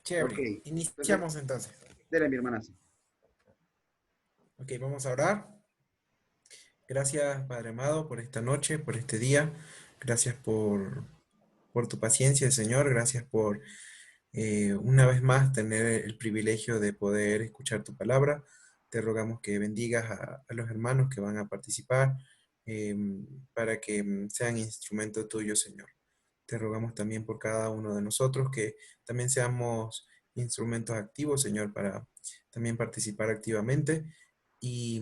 Ok, Chévere. entonces, Iniciamos entonces. dele mi hermanazo. Ok, vamos a orar. Gracias, Padre amado, por esta noche, por este día. Gracias por tu paciencia, Señor. Gracias por una vez más tener el privilegio de poder escuchar tu palabra. Te rogamos que bendigas a los hermanos que van a participar eh, para que sean instrumento tuyo, Señor. Te rogamos también por cada uno de nosotros que también seamos instrumentos activos, Señor, para también participar activamente y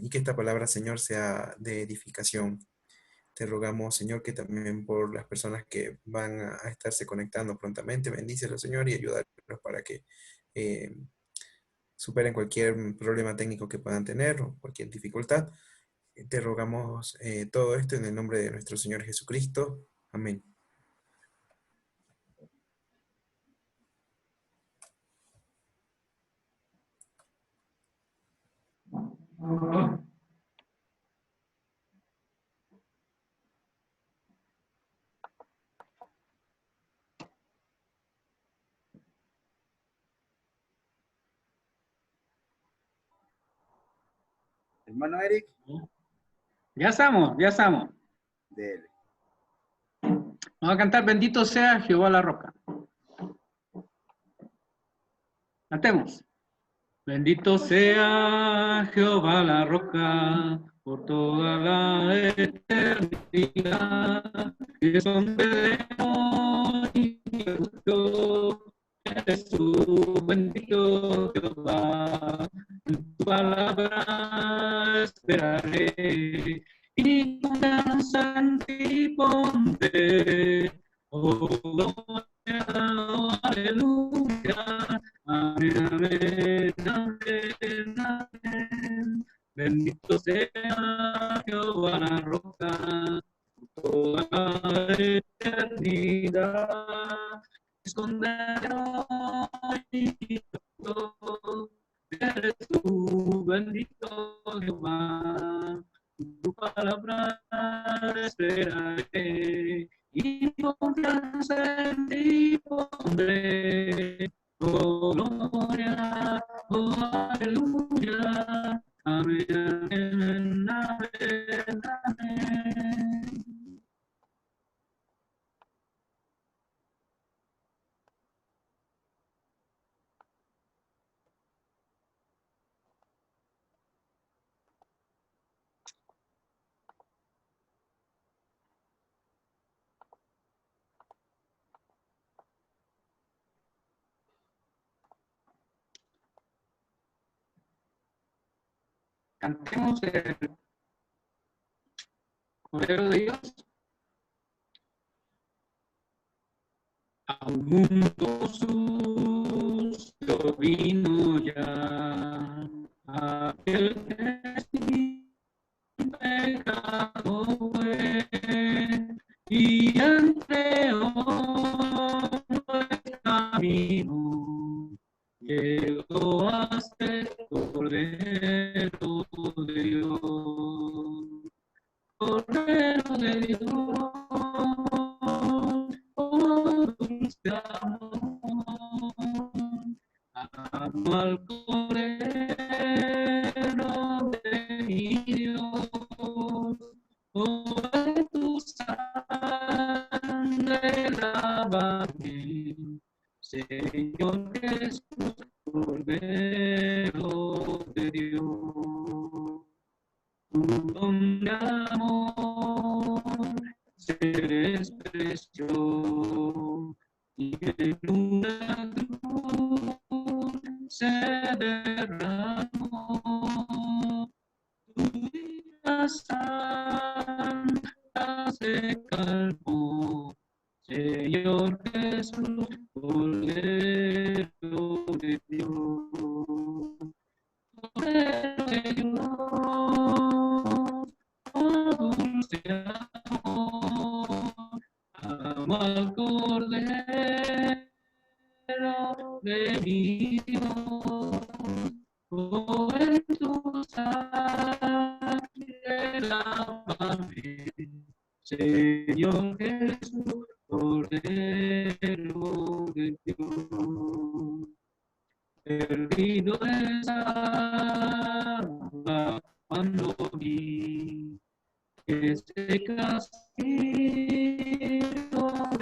que esta palabra, Señor, sea de edificación. Te rogamos, Señor, que también por las personas que van a estarse conectando prontamente, bendícelos, Señor, y ayúdalos para que eh, superen cualquier problema técnico que puedan tener o cualquier dificultad. Te rogamos todo esto en el nombre de nuestro Señor Jesucristo. Amén. Hermano Eric, Ya estamos, ya estamos. dele. Vamos a cantar Bendito sea Jehová la roca. Cantemos. Bendito sea Jehová la roca por toda la eternidad. Que son de hoy y justo. Eres tu bendito Jehová. En tu palabra esperaré y confianza en ti pondré. Oh, gloria, oh, aleluya. Amén, amén, amén, amén. Bendito sea Jehová la roca por toda la eternidad. Esconderé y yo, eres tú, bendito Jehová. Tu palabra esperaré y confianza en ti pondré. Oh, gloria, oh, aleluya. Amén, amén, amén, amén. Cantemos el Cordero de Dios. Al mundo sucio vino ya, aquel que sin pecado fue, y entregó el camino, llegó hasta el Cordero de Dios. Cordero de Dios, oh dulce amor, amo al Cordero de mi Dios, oh en tu sangre lávame, Señor Jesús, Cordero de Dios. Tu don de amor se despreció y en una cruz se derramó. Tu vida santa se calmó, Señor Jesús, Cordero de Dios. Cordero de Dios, oh dulce amor, amo al Cordero de mi Dios, oh en tu sangre lávame, Señor Jesús, Cordero de Dios. perdido estaba cuando vi ese castigo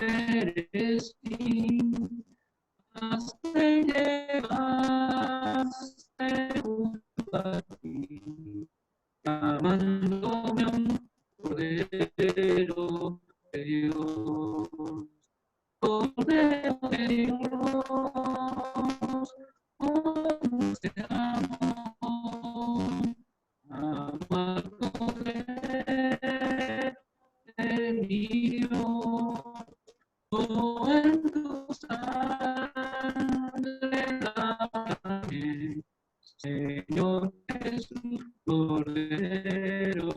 merecí, mas me llevaste junto a ti, llamándome a un cordero de Dios, cordero de Dios, cómo te amo, amo al cordero de Dios, oh, en tu sangre lávame, Señor Jesús, cordero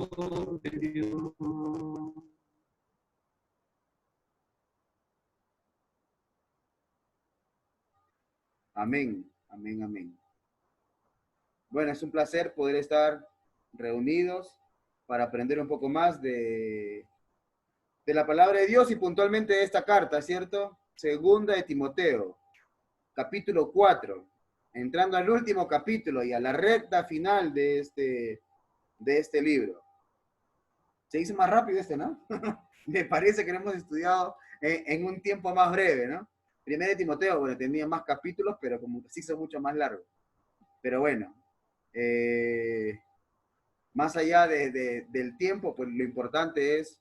de Dios. Amén, amén, amén. Bueno, es un placer poder estar reunidos para aprender un poco más de la palabra de Dios y puntualmente de esta carta, ¿cierto? Segunda de Timoteo, capítulo 4, entrando al último capítulo y a la recta final de este libro. Se hizo más rápido ¿no? Me parece que lo hemos estudiado en un tiempo más breve, ¿no? Primera de Timoteo, bueno, tenía más capítulos, pero como que se hizo mucho más largo. Pero bueno, más allá del tiempo, pues lo importante es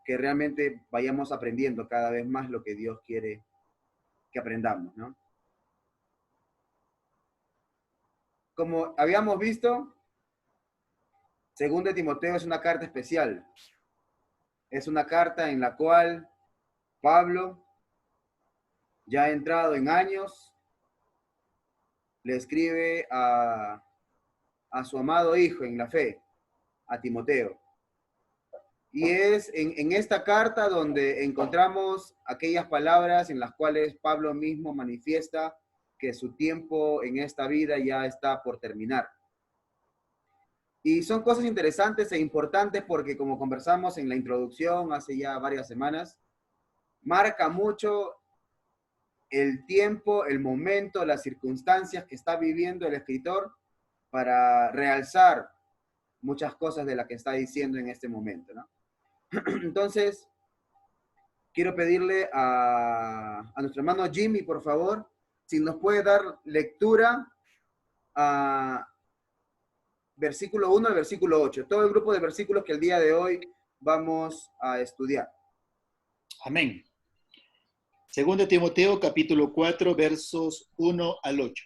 que realmente vayamos aprendiendo cada vez más lo que Dios quiere que aprendamos, ¿no? Como habíamos visto, Segunda de Timoteo es una carta especial. Es una carta en la cual Pablo, ya entrado en años, le escribe a su amado hijo en la fe, a Timoteo. Y es en esta carta donde encontramos aquellas palabras en las cuales Pablo mismo manifiesta que su tiempo en esta vida ya está por terminar. Y son cosas interesantes e importantes porque, como conversamos en la introducción hace ya varias semanas, marca mucho el tiempo, el momento, las circunstancias que está viviendo el escritor para realzar muchas cosas de las que está diciendo en este momento, ¿no? Entonces, quiero pedirle a nuestro hermano Jimmy, por favor, si nos puede dar lectura a versículo 1 al versículo 8, todo el grupo de versículos que el día de hoy vamos a estudiar. Amén. Segundo Timoteo, capítulo 4, versos 1 al 8.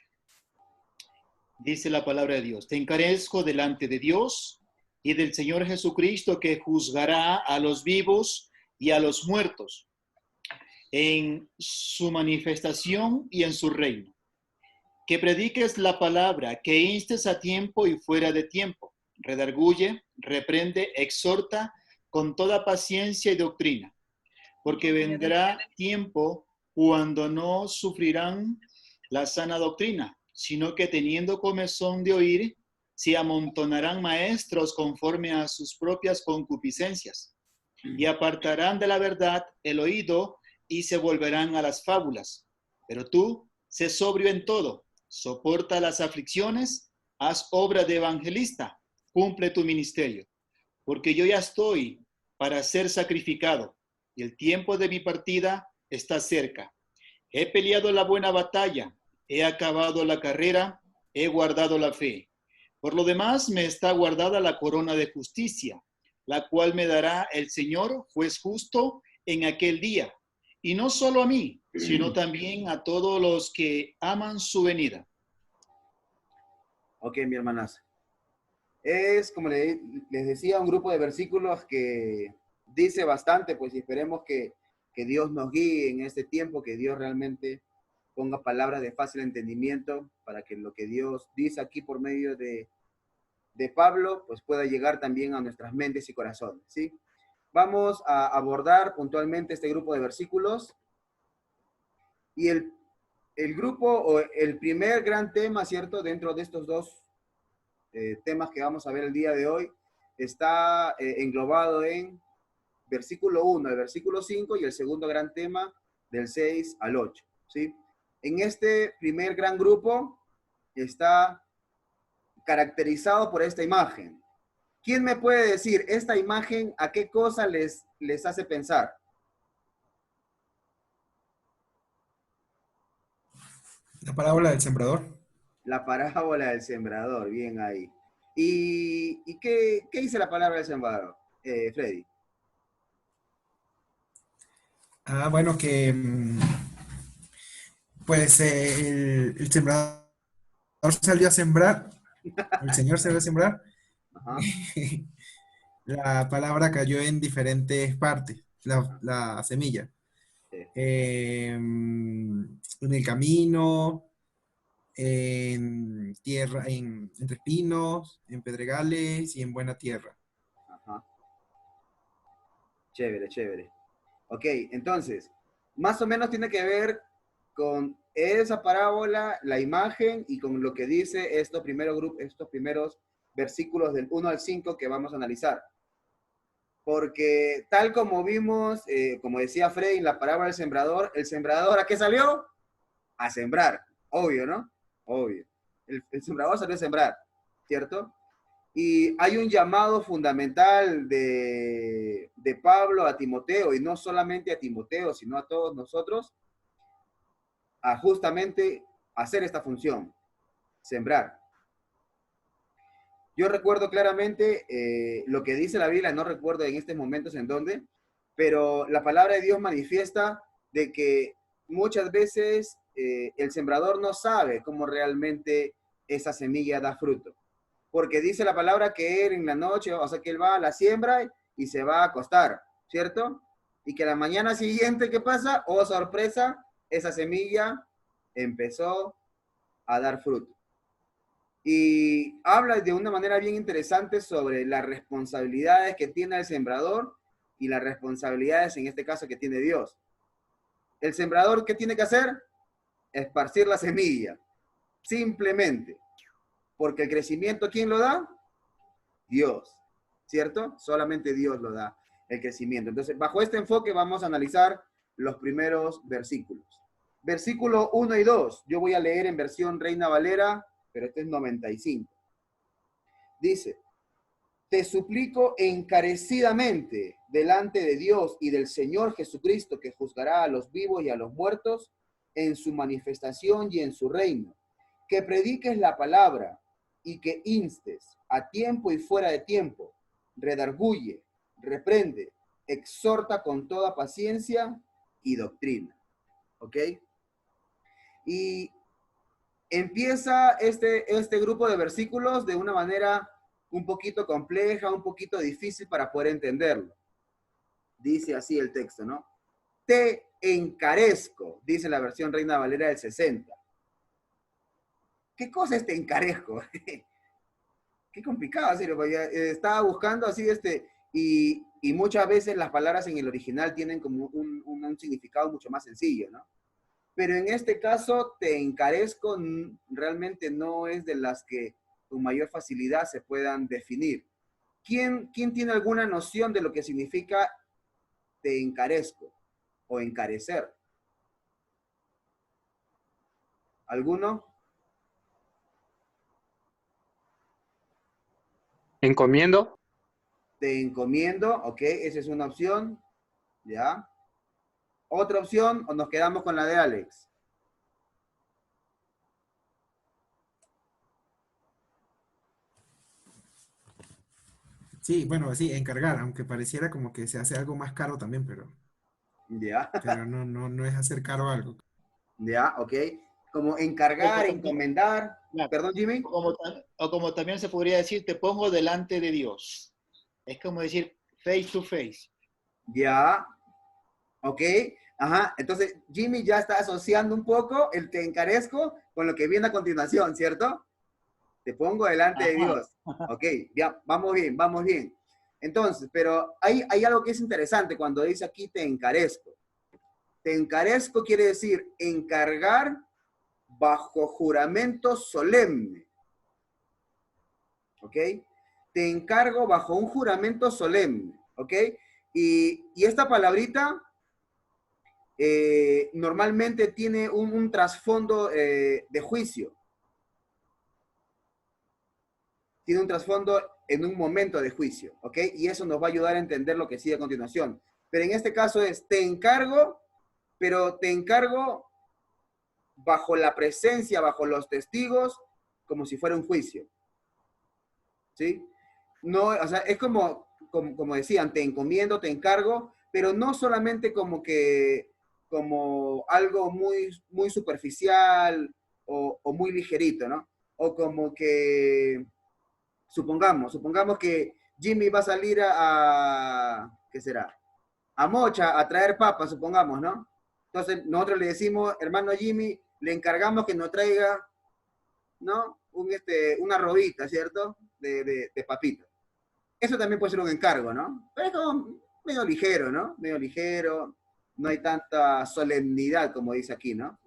Dice la palabra de Dios: Te encarezco delante de Dios y del Señor Jesucristo, que juzgará a los vivos y a los muertos en su manifestación y en su reino. Que prediques la palabra, que instes a tiempo y fuera de tiempo, redarguye, reprende, exhorta con toda paciencia y doctrina, porque vendrá tiempo cuando no sufrirán la sana doctrina, sino que teniendo comezón de oír, se amontonarán maestros conforme a sus propias concupiscencias, y apartarán de la verdad el oído y se volverán a las fábulas. Pero tú, sé sobrio en todo, soporta las aflicciones, haz obra de evangelista, cumple tu ministerio, porque yo ya estoy para ser sacrificado, y el tiempo de mi partida está cerca. He peleado la buena batalla, he acabado la carrera, he guardado la fe. Por lo demás, me está guardada la corona de justicia, la cual me dará el Señor, juez justo, en aquel día. Y no solo a mí, sino también a todos los que aman su venida. Ok, mi hermanaza. Es, como les decía, un grupo de versículos que dice bastante, pues, y esperemos que Dios nos guíe en este tiempo, que Dios realmente ponga palabras de fácil entendimiento para que lo que Dios dice aquí por medio de Pablo, pues pueda llegar también a nuestras mentes y corazones, ¿sí? Vamos a abordar puntualmente este grupo de versículos y el grupo o el primer gran tema, ¿cierto? Dentro de estos dos temas que vamos a ver el día de hoy, está englobado en versículo 1 al versículo 5 y el segundo gran tema del 6 al 8, ¿sí? en este primer gran grupo está caracterizado por esta imagen. ¿Quién me puede decir esta imagen a qué cosa les hace pensar? La parábola del sembrador. La parábola del sembrador, bien ahí. ¿Y qué dice la palabra del sembrador, Freddy? Ah, bueno, que pues el sembrador salió a sembrar, el Señor salió a sembrar, Ajá, la palabra cayó en diferentes partes, la semilla. sí, En el camino, en tierra, entre espinos, en pedregales y en buena tierra. ajá. Chévere, chévere. Ok, entonces, más o menos tiene que ver con esa parábola, la imagen y con lo que dice estos primeros versículos del 1 al 5 que vamos a analizar. Porque tal como vimos, como decía Freddy en la parábola del sembrador, el sembrador ¿a qué salió? A sembrar, obvio, ¿no? Obvio. El sembrador salió a sembrar, ¿cierto? Y hay un llamado fundamental de Pablo a Timoteo, y no solamente a Timoteo, sino a todos nosotros, a justamente hacer esta función, sembrar. Yo recuerdo claramente lo que dice la Biblia, no recuerdo en estos momentos en dónde, pero la palabra de Dios manifiesta de que muchas veces el sembrador no sabe cómo realmente esa semilla da fruto. Porque dice la palabra que él en la noche, o sea que él va a la siembra y se va a acostar, ¿cierto? Y que la mañana siguiente, ¿qué pasa? Oh, sorpresa, esa semilla empezó a dar fruto. Y habla de una manera bien interesante sobre las responsabilidades que tiene el sembrador y las responsabilidades, en este caso, que tiene Dios. El sembrador, ¿qué tiene que hacer? Esparcir la semilla, simplemente. Porque el crecimiento, ¿quién lo da? Dios, ¿cierto? Solamente Dios lo da el crecimiento. Entonces, bajo este enfoque vamos a analizar los primeros versículos. Versículo 1 y 2, yo voy a leer en versión Reina Valera, pero este es 95. Dice, te suplico encarecidamente delante de Dios y del Señor Jesucristo, que juzgará a los vivos y a los muertos en su manifestación y en su reino, que prediques la palabra y que instes a tiempo y fuera de tiempo, redarguye, reprende, exhorta con toda paciencia y doctrina. ¿Ok? Y empieza este grupo de versículos de una manera un poquito compleja, un poquito difícil para poder entenderlo. Dice así el texto, ¿no? Te encarezco, dice la versión Reina Valera del 60. ¿Qué cosa es te encarezco? Qué complicado, serio, porque estaba buscando así y muchas veces las palabras en el original tienen como un significado mucho más sencillo, ¿no? Pero en este caso, te encarezco, realmente no es de las que con mayor facilidad se puedan definir. ¿Quién tiene alguna noción de lo que significa te encarezco o encarecer? ¿Alguno? Encomiendo. Te encomiendo, ok, esa es una opción, ¿ya? ¿Otra opción o nos quedamos con la de Alex? Sí, bueno, sí, encargar, aunque pareciera como que se hace algo más caro también, ¿Ya? pero no es hacer caro algo. ¿Ya? ¿Ok? Como O encargar, como, encomendar. claro, Perdón, Jimmy. o como también se podría decir, te pongo delante de Dios. Es como decir face to face. Ya, ¿ok? Ajá, entonces Jimmy ya está asociando un poco el te encarezco con lo que viene a continuación, ¿cierto? Te pongo delante de Ajá. Dios. Ok, ya, vamos bien, vamos bien. Entonces, pero hay algo que es interesante cuando dice aquí te encarezco. Te encarezco quiere decir encargar bajo juramento solemne. ¿Ok? Te encargo bajo un juramento solemne. ¿Ok? Y esta palabrita normalmente tiene un trasfondo de juicio. Tiene un trasfondo en un momento de juicio, ¿ok? Y eso nos va a ayudar a entender lo que sigue a continuación. Pero en este caso es, te encargo, pero te encargo bajo la presencia, bajo los testigos, como si fuera un juicio, ¿sí? No, o sea, es como decían, te encomiendo, te encargo, pero no solamente como algo muy superficial o muy ligerito, ¿no? O como que, supongamos que Jimmy va a salir ¿qué será? A Mocha a traer papas, supongamos, ¿no? Entonces nosotros le decimos, hermano Jimmy, le encargamos que nos traiga, ¿no? Una robita, ¿cierto? De papitas. Eso también puede ser un encargo, ¿no? Pero es como medio ligero, ¿no? Medio ligero, no hay tanta solemnidad como dice aquí, ¿no?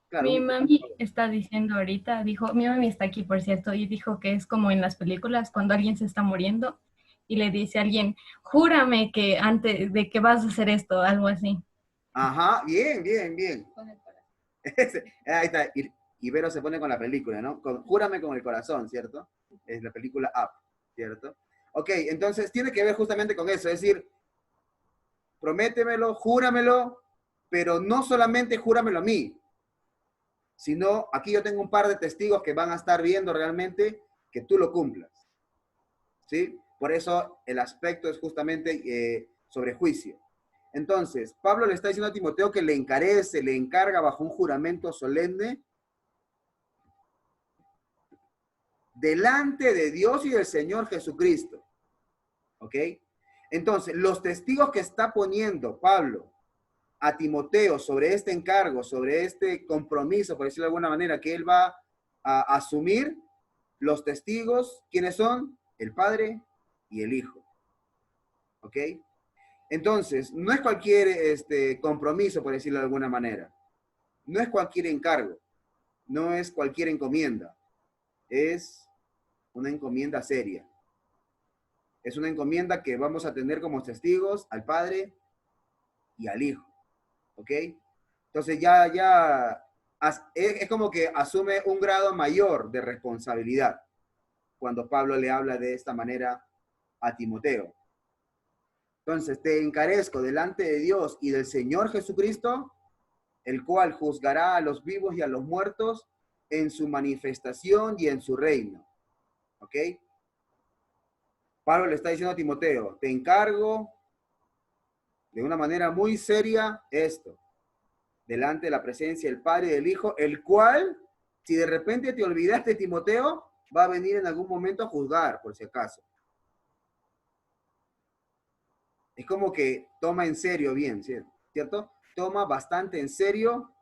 Claro, Mi mami está diciendo ahorita, dijo, mi mami está aquí, por cierto, y dijo que es como en las películas cuando alguien se está muriendo y le dice a alguien, júrame que antes de que vas a hacer esto, algo así. Ajá, bien, bien, bien. Ahí está, Ibero se pone con la película, ¿no? Júrame con el corazón, ¿cierto? Es la película Up, ¿cierto? Ok, entonces tiene que ver justamente con eso, es decir, prométemelo, júramelo, pero no solamente júramelo a mí, sino aquí yo tengo un par de testigos que van a estar viendo realmente que tú lo cumplas, ¿sí? Por eso el aspecto es justamente sobre juicio. Entonces, Pablo le está diciendo a Timoteo que le encarece, le encarga bajo un juramento solemne delante de Dios y del Señor Jesucristo. ¿Ok? Entonces, los testigos que está poniendo Pablo a Timoteo sobre este encargo, sobre este compromiso, por decirlo de alguna manera, que él va a asumir, los testigos, ¿quiénes son? El Padre y el Hijo. ¿Ok? Entonces, no es cualquier compromiso, por decirlo de alguna manera. No es cualquier encargo. No es cualquier encomienda. Es una encomienda seria. Es una encomienda que vamos a tener como testigos al Padre y al Hijo. ¿Ok? Entonces es como que asume un grado mayor de responsabilidad cuando Pablo le habla de esta manera a Timoteo. Entonces, te encarezco delante de Dios y del Señor Jesucristo, el cual juzgará a los vivos y a los muertos en su manifestación y en su reino. ¿Ok? Pablo le está diciendo a Timoteo, te encargo de una manera muy seria esto, delante de la presencia del Padre y del Hijo, el cual, si de repente te olvidaste, Timoteo, va a venir en algún momento a juzgar, por si acaso. Es como que toma en serio bien, ¿cierto? Toma bastante en serio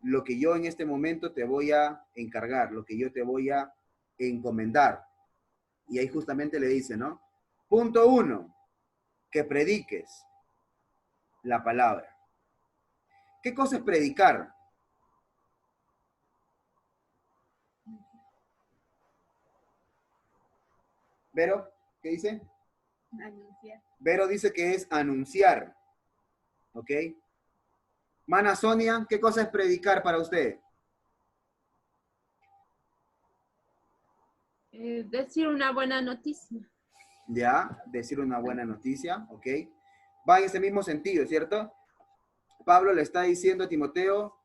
lo que yo en este momento te voy a encargar, lo que yo te voy a encomendar. Y ahí justamente le dice, ¿no? Punto 1, que prediques la palabra. ¿Qué cosa es predicar? ¿Vero? ¿Qué dice? Anunciar. Vero dice que es anunciar. ¿Ok? Mana Sonia, ¿qué cosa es predicar para usted? Decir una buena noticia. Ya, decir una buena noticia, ¿ok? Va en ese mismo sentido, ¿cierto? Pablo le está diciendo a Timoteo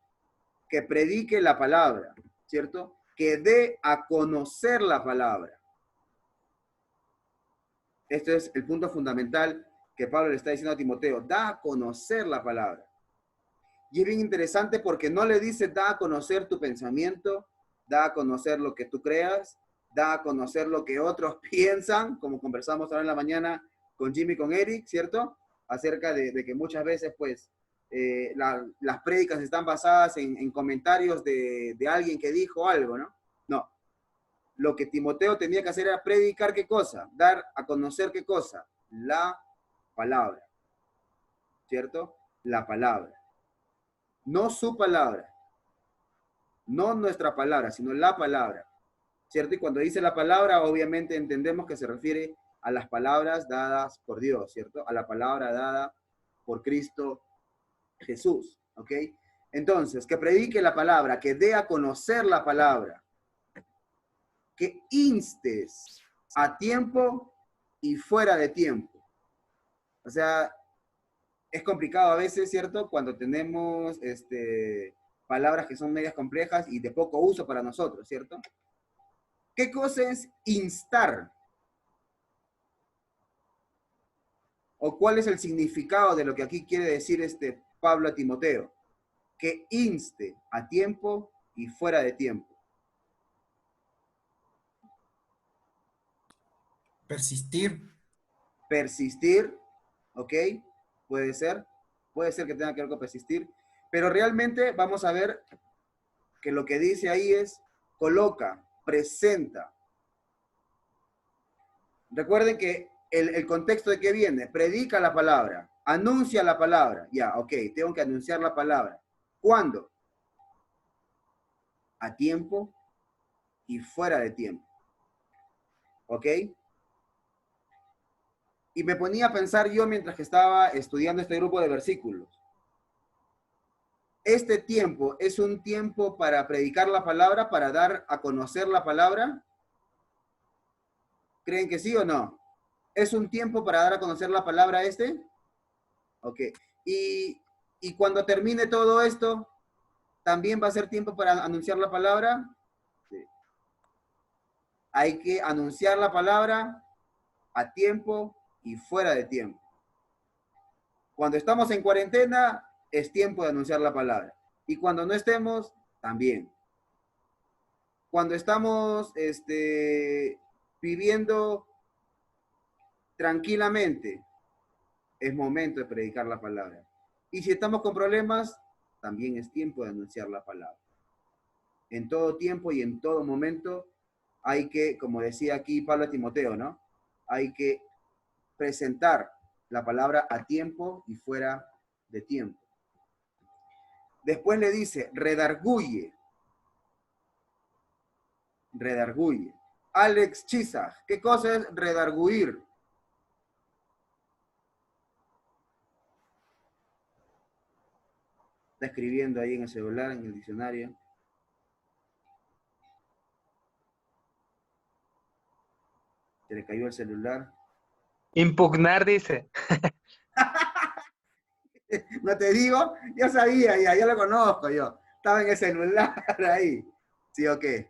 que predique la palabra, ¿cierto? Que dé a conocer la palabra. Este es el punto fundamental que Pablo le está diciendo a Timoteo, da a conocer la palabra. Y es bien interesante porque no le dice, da a conocer tu pensamiento, da a conocer lo que tú creas, da a conocer lo que otros piensan, como conversamos ahora en la mañana con Jimmy y con Eric, ¿cierto? Acerca de que muchas veces, pues, las prédicas están basadas en comentarios de alguien que dijo algo, ¿no? No. Lo que Timoteo tenía que hacer era predicar ¿qué cosa? Dar a conocer ¿qué cosa? La palabra, ¿cierto? La palabra. No su palabra, no nuestra palabra, sino la palabra, ¿cierto? Y cuando dice la palabra, obviamente entendemos que se refiere a las palabras dadas por Dios, ¿cierto? A la palabra dada por Cristo Jesús, ¿ok? Entonces, que predique la palabra, que dé a conocer la palabra, que instes a tiempo y fuera de tiempo. O sea, es complicado a veces, ¿cierto? Cuando tenemos palabras que son medias complejas y de poco uso para nosotros, ¿cierto? ¿Qué cosa es instar? ¿O cuál es el significado de lo que aquí quiere decir Pablo a Timoteo? Que inste a tiempo y fuera de tiempo. Persistir. Persistir, ¿ok? Puede ser que tenga que ver con persistir, pero realmente vamos a ver que lo que dice ahí es coloca, presenta. Recuerden que el contexto de qué viene, predica la palabra, anuncia la palabra, ya, ok, tengo que anunciar la palabra. ¿Cuándo? A tiempo y fuera de tiempo, ¿ok? Y me ponía a pensar yo mientras que estaba estudiando este grupo de versículos. ¿Este tiempo es un tiempo para predicar la palabra, para dar a conocer la palabra? ¿Creen que sí o no? ¿Es un tiempo para dar a conocer la palabra Ok. Y cuando termine todo esto, ¿también va a ser tiempo para anunciar la palabra? Sí. Hay que anunciar la palabra a tiempo y fuera de tiempo. Cuando estamos en cuarentena, es tiempo de anunciar la palabra. Y cuando no estemos, también. Cuando estamos viviendo tranquilamente, es momento de predicar la palabra. Y si estamos con problemas, también es tiempo de anunciar la palabra. En todo tiempo y en todo momento hay que, como decía aquí Pablo a Timoteo, ¿no? Hay que presentar la palabra a tiempo y fuera de tiempo. Después le dice, redarguye. Redarguye. Alex Chisaj, ¿qué cosa es redarguir? Está escribiendo ahí en el celular, en el diccionario. Se le cayó el celular. Impugnar, dice. No te digo, yo sabía, ya lo conozco yo. Estaba en el celular ahí. ¿Sí o qué?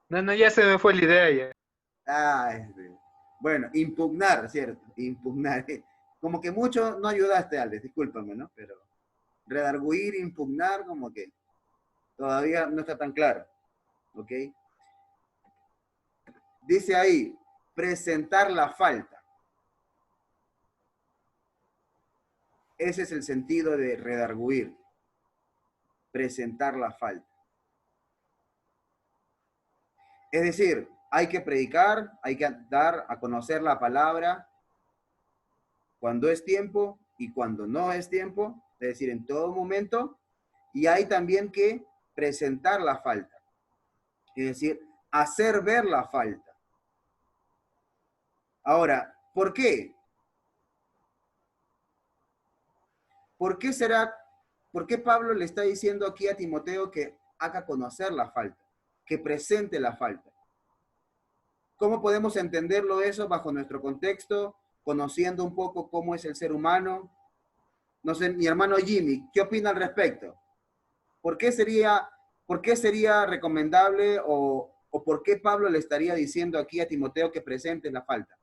No, ya se me fue la idea ya. Bueno, impugnar, ¿cierto? Impugnar. Como que mucho no ayudaste, Alex, discúlpame, ¿no? Pero redarguir, impugnar, como que todavía no está tan claro. ¿Ok? Dice ahí, presentar la falta. Ese es el sentido de redarguir. Presentar la falta. Es decir, hay que predicar, hay que dar a conocer la palabra cuando es tiempo y cuando no es tiempo, es decir, en todo momento, y hay también que presentar la falta, es decir, hacer ver la falta. Ahora, ¿por qué? ¿Por qué Pablo le está diciendo aquí a Timoteo que haga conocer la falta, que presente la falta? ¿Cómo podemos entenderlo eso bajo nuestro contexto, conociendo un poco cómo es el ser humano? No sé, mi hermano Jimmy, ¿qué opina al respecto? ¿Por qué sería recomendable o por qué Pablo le estaría diciendo aquí a Timoteo que presente la falta?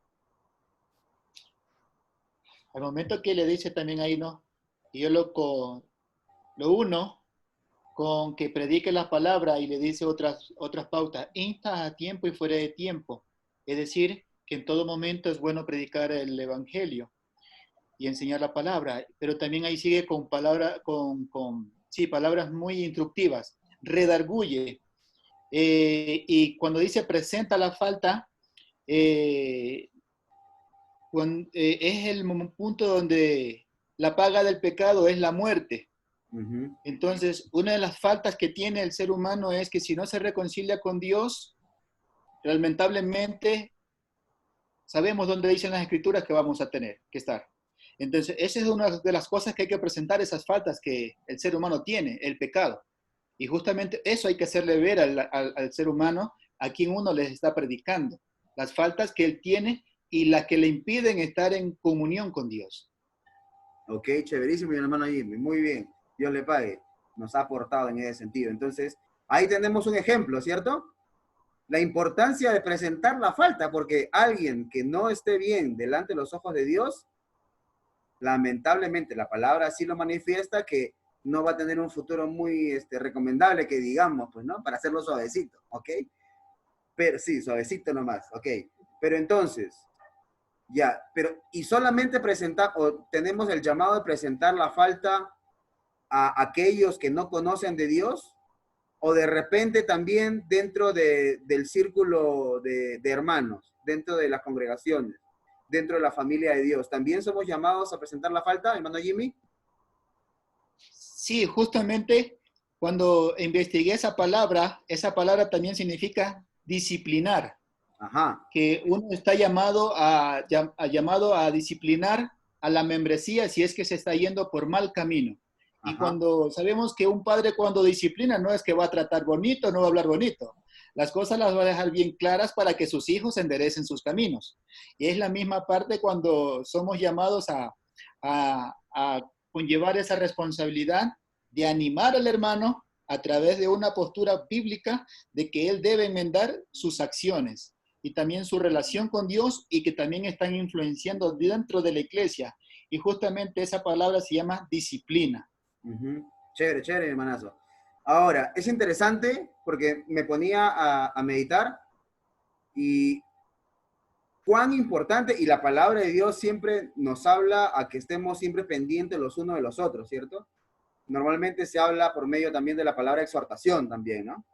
Al momento que le dice también ahí, ¿no? Y yo lo uno con que predique la palabra y le dice otras pautas, insta a tiempo y fuera de tiempo. Es decir, que en todo momento es bueno predicar el evangelio y enseñar la palabra, pero también ahí sigue con palabras muy instructivas. Redarguye. Y cuando dice presenta la falta, es el punto donde la paga del pecado es la muerte. Uh-huh. Entonces, una de las faltas que tiene el ser humano es que si no se reconcilia con Dios, lamentablemente sabemos dónde dicen las escrituras que vamos a tener que estar. Entonces, esa es una de las cosas que hay que presentar, esas faltas que el ser humano tiene, el pecado. Y justamente eso hay que hacerle ver al ser humano a quien uno les está predicando, las faltas que él tiene y las que le impiden estar en comunión con Dios. Ok, chéverísimo, mi hermano Jimmy. Muy bien. Dios le pague. Nos ha aportado en ese sentido. Entonces, ahí tenemos un ejemplo, ¿cierto? La importancia de presentar la falta, porque alguien que no esté bien delante de los ojos de Dios, lamentablemente la palabra así lo manifiesta, que no va a tener un futuro muy recomendable, que digamos, pues, ¿no? Para hacerlo suavecito, ¿ok? Pero sí, suavecito nomás, ¿ok? Pero entonces, ya, pero y solamente presentar, o tenemos el llamado de presentar la falta a aquellos que no conocen de Dios, o de repente también dentro del círculo de hermanos, dentro de las congregaciones, dentro de la familia de Dios. ¿También somos llamados a presentar la falta, hermano Jimmy? Sí, justamente cuando investigué esa palabra también significa disciplinar. Ajá. Que uno está llamado a disciplinar a la membresía si es que se está yendo por mal camino. Y Ajá. cuando sabemos que un padre cuando disciplina no es que va a tratar bonito, no va a hablar bonito. Las cosas las va a dejar bien claras para que sus hijos enderecen sus caminos. Y es la misma parte cuando somos llamados a conllevar esa responsabilidad de animar al hermano a través de una postura bíblica de que él debe enmendar sus acciones y también su relación con Dios y que también están influenciando dentro de la iglesia. Y justamente esa palabra se llama disciplina. Uh-huh. Chévere, chévere, hermanazo. Ahora, es interesante porque me ponía a meditar y cuán importante, y la palabra de Dios siempre nos habla a que estemos siempre pendientes los unos de los otros, ¿cierto? Normalmente se habla por medio también de la palabra exhortación también, ¿no?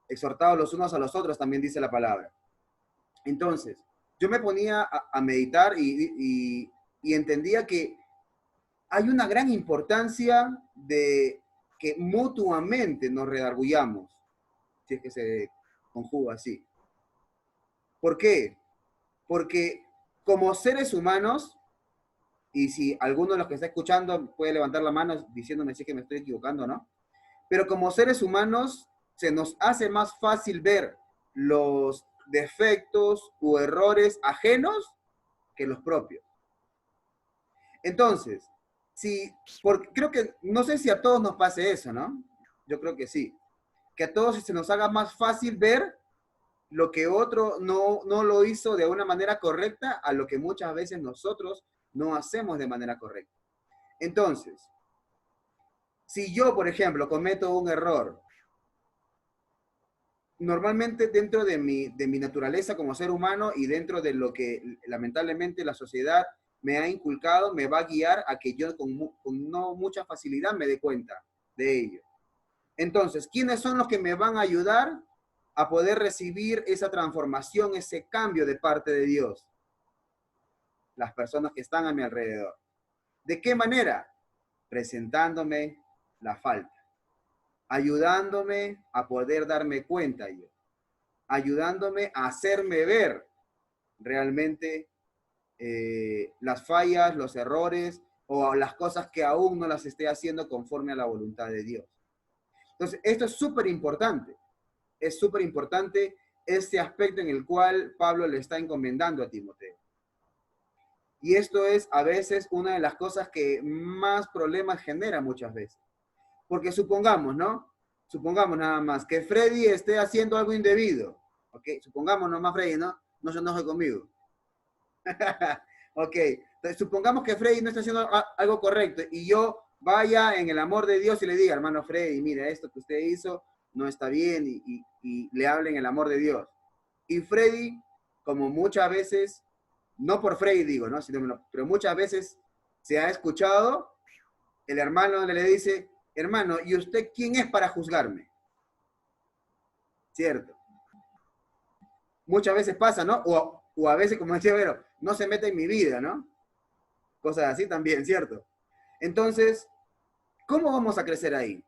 Exhortados los unos a los otros también dice la palabra. Entonces, yo me ponía a meditar y entendía que hay una gran importancia de que mutuamente nos redarguyamos, si es que se conjuga así. ¿Por qué? Porque como seres humanos, y si alguno de los que está escuchando puede levantar la mano diciéndome si es que me estoy equivocando, ¿no? Pero como seres humanos se nos hace más fácil ver los defectos u errores ajenos que los propios. Entonces, creo que, no sé si a todos nos pase eso, ¿no? Yo creo que sí. Que a todos se nos haga más fácil ver lo que otro no lo hizo de una manera correcta a lo que muchas veces nosotros no hacemos de manera correcta. Entonces, si yo, por ejemplo, cometo un error, normalmente dentro de mi naturaleza como ser humano y dentro de lo que lamentablemente la sociedad me ha inculcado, me va a guiar a que yo con no mucha facilidad me dé cuenta de ello. Entonces, ¿quiénes son los que me van a ayudar a poder recibir esa transformación, ese cambio de parte de Dios? Las personas que están a mi alrededor. ¿De qué manera? Presentándome la falta, ayudándome a poder darme cuenta yo, ayudándome a hacerme ver realmente las fallas, los errores o las cosas que aún no las esté haciendo conforme a la voluntad de Dios. Entonces, esto es súper importante. Es súper importante este aspecto en el cual Pablo le está encomendando a Timoteo. Y esto es a veces una de las cosas que más problemas genera muchas veces. Porque supongamos, ¿no? Supongamos nada más que Freddy esté haciendo algo indebido. ¿Ok? Supongamos nomás Freddy, ¿no? No se enoje conmigo. Ok. Entonces, supongamos que Freddy no está haciendo algo correcto y yo vaya en el amor de Dios y le diga, hermano Freddy, mira, esto que usted hizo no está bien y le hable en el amor de Dios. Y Freddy, como muchas veces, no por Freddy digo, ¿no? Pero muchas veces se ha escuchado, el hermano le dice, hermano, ¿y usted quién es para juzgarme? ¿Cierto? Muchas veces pasa, ¿no? O a veces, como decía Vero, no se mete en mi vida, ¿no? Cosas así también, ¿cierto? Entonces, ¿cómo vamos a crecer ahí?